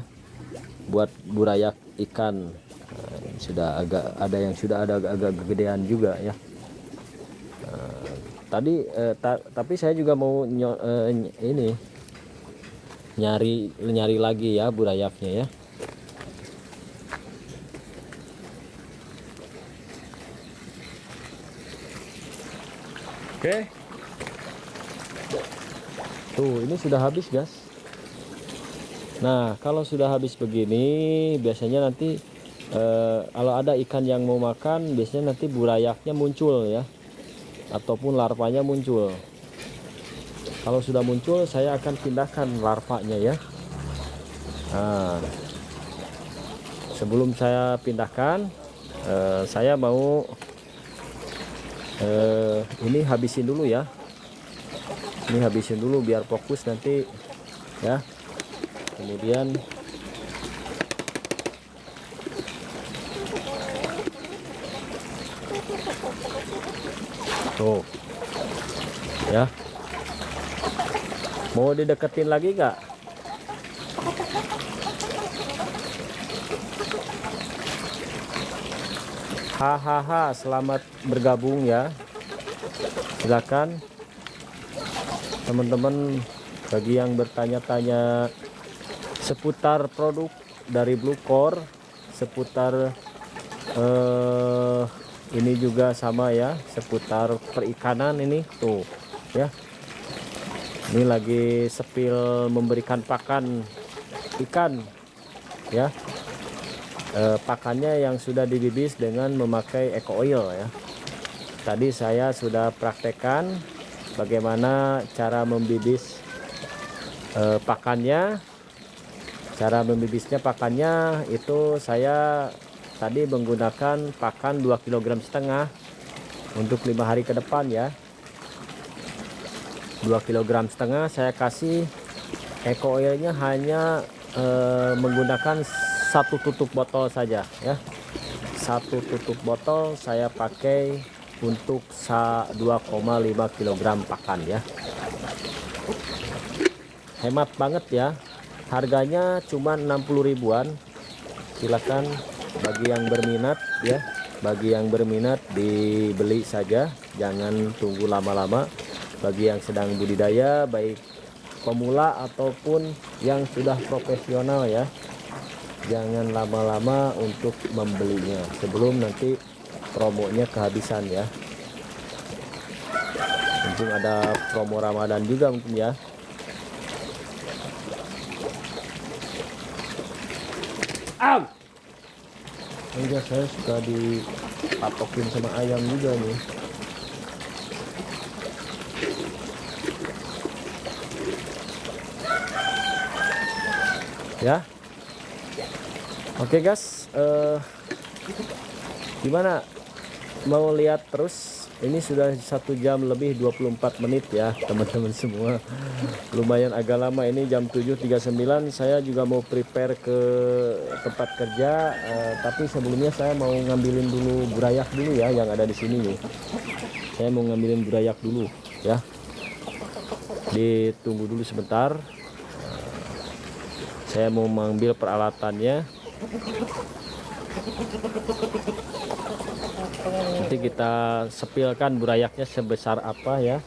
buat burayak ikan. Nah, sudah agak ada yang sudah ada agak gedean juga ya. Tadi tapi saya juga mau ini nyari lagi ya burayaknya ya. Oke. Tuh, ini sudah habis, guys. Nah, kalau sudah habis begini, biasanya nanti kalau ada ikan yang mau makan, biasanya nanti burayaknya muncul ya, ataupun larvanya muncul. Kalau sudah muncul, saya akan pindahkan larvanya ya. Nah, sebelum saya pindahkan, saya mau ini habisin dulu ya. Ini habisin dulu biar fokus nanti ya. Kemudian tuh ya. Mau dideketin lagi gak? Hahaha, selamat bergabung ya. Silakan teman-teman, bagi yang bertanya-tanya seputar produk dari Blue Core, seputar ini juga sama ya, seputar perikanan ini tuh ya. Ini lagi sepil memberikan pakan ikan ya. Pakannya yang sudah dibibis dengan memakai eco oil ya. Tadi saya sudah praktekkan bagaimana cara membibis pakannya. Cara membibisnya pakannya itu saya tadi menggunakan pakan 2,5 kg untuk 5 hari ke depan ya. 2,5 kg saya kasih Eco oilnya hanya menggunakan satu tutup botol saja ya. Satu tutup botol saya pakai untuk 2,5 kg pakan ya. Hemat banget ya. Harganya cuma 60 ribuan. Silakan bagi yang berminat ya. Bagi yang berminat dibeli saja, jangan tunggu lama-lama. Bagi yang sedang budidaya, baik pemula ataupun yang sudah profesional ya, jangan lama-lama untuk membelinya sebelum nanti promonya kehabisan ya. Mungkin ada promo Ramadan juga mungkin ya. Enggak, saya suka dipatokin sama ayam juga nih. Ya, oke guys, gimana, mau lihat terus? Ini sudah 1 jam lebih 24 menit ya teman-teman semua. Lumayan agak lama ini, jam 7.39. Saya juga mau prepare ke tempat kerja, tapi sebelumnya saya mau ngambilin dulu burayak dulu ya yang ada di sini nih. Saya mau ngambilin burayak dulu ya. Ditunggu dulu sebentar. Saya mau mengambil peralatannya. Nanti kita sepilkan burayaknya sebesar apa ya.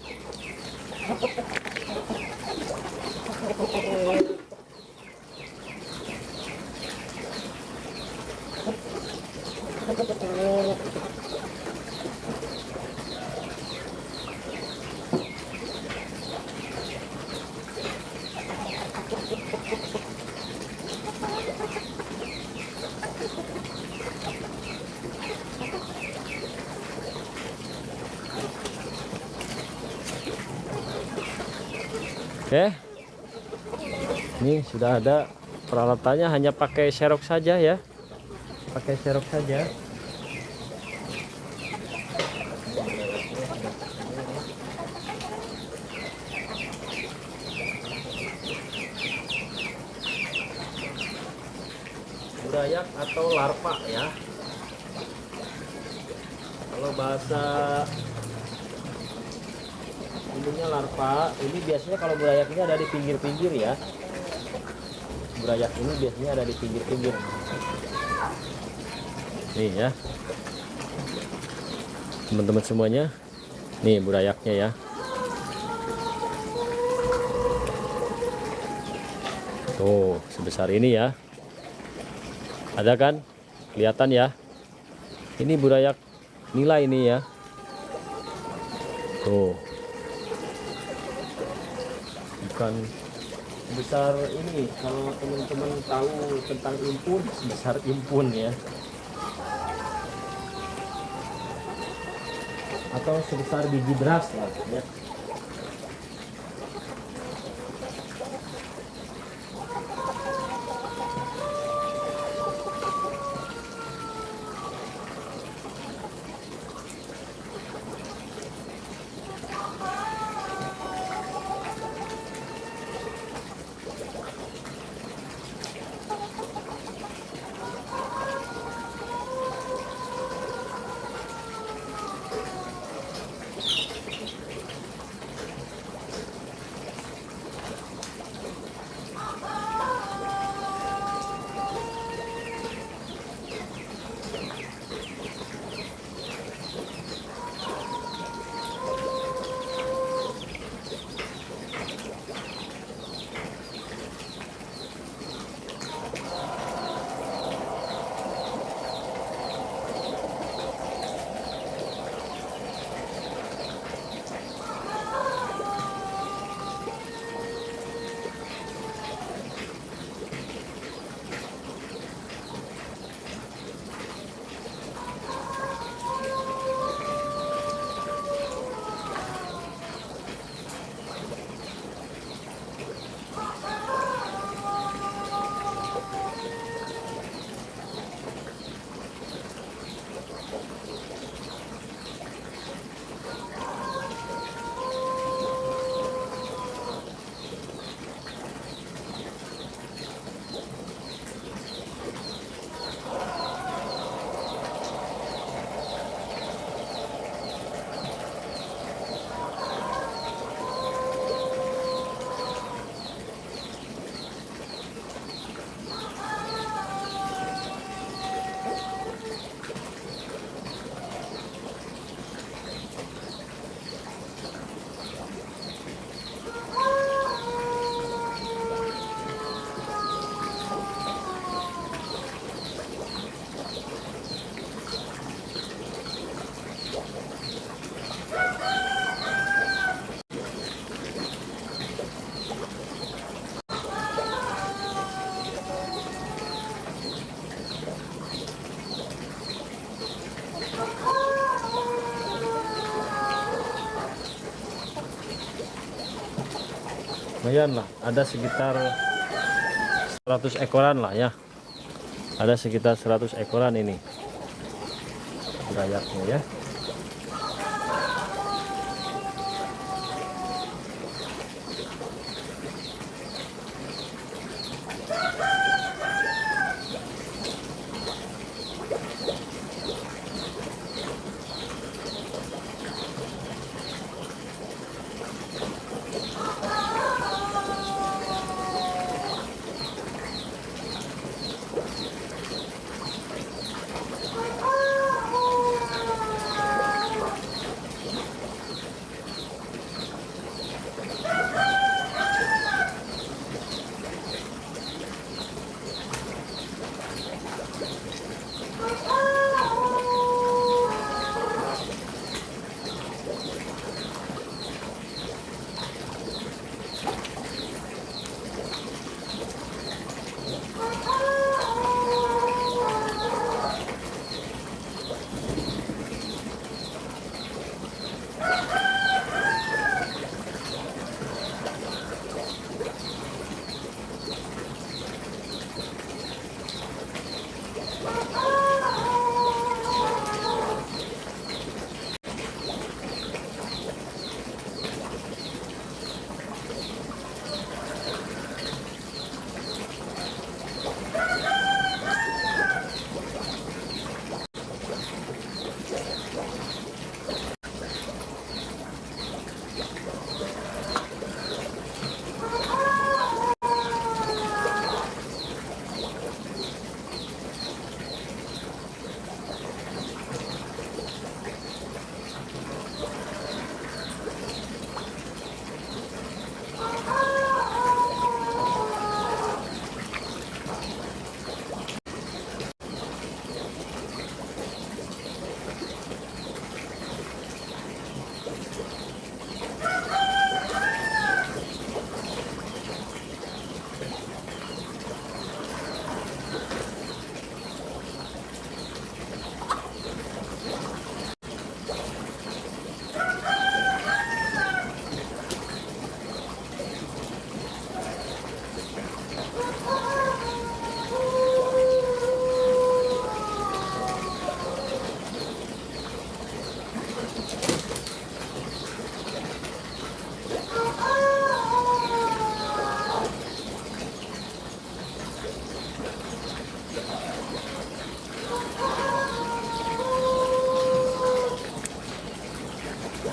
Oke, ini sudah ada peralatannya, hanya pakai serok saja ya, pakai serok saja. Burayak atau larva ya, kalau bahasa ininya larva. Ini biasanya kalau burayak ini ada di pinggir-pinggir ya. Burayak ini biasanya ada di pinggir-pinggir. Nih ya, teman-teman semuanya. Nih burayaknya ya. Tuh sebesar ini ya. Ada kan? Kelihatan ya. Ini burayak nila ini ya. Tuh. Bukan sebesar ini, kalau teman-teman tahu tentang impun, sebesar impun ya, atau sebesar biji beras lah ya. lumayan lah, ada sekitar 100 ekoran lah ya, ada sekitar 100 ekoran ini burayaknya ya.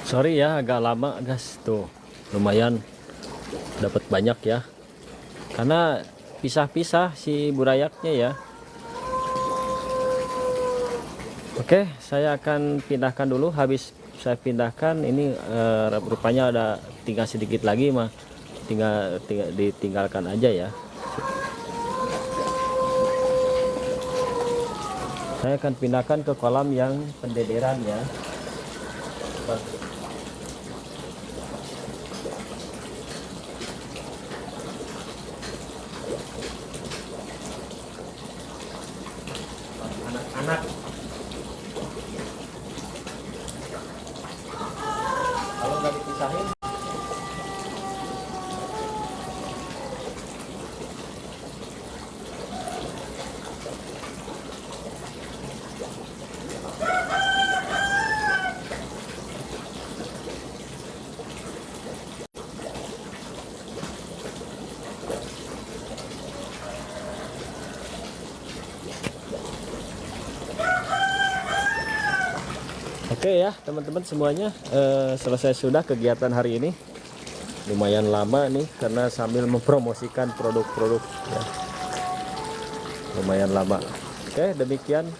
Sorry ya agak lama guys, tuh lumayan dapat banyak ya, karena pisah-pisah si burayaknya ya. Oke, saya akan pindahkan dulu. Habis saya pindahkan ini rupanya ada tinggal sedikit lagi mah, tinggal ditinggalkan aja ya. Saya akan pindahkan ke kolam yang pendederan ya. Anak-anak kalau nggak dipisahin Oke ya teman-teman semuanya, selesai sudah kegiatan hari ini. Lumayan lama nih karena sambil mempromosikan produk-produk ya. Lumayan lama. Oke demikian,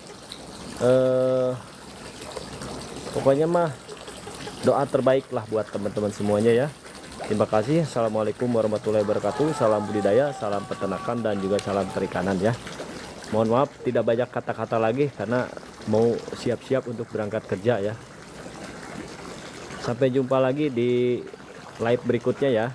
pokoknya mah doa terbaik lah buat teman-teman semuanya ya. Terima kasih. Assalamualaikum warahmatullahi wabarakatuh. Salam budidaya, salam peternakan, dan juga salam perikanan ya. Mohon maaf tidak banyak kata-kata lagi karena mau siap-siap untuk berangkat kerja ya. Sampai jumpa lagi di live berikutnya ya.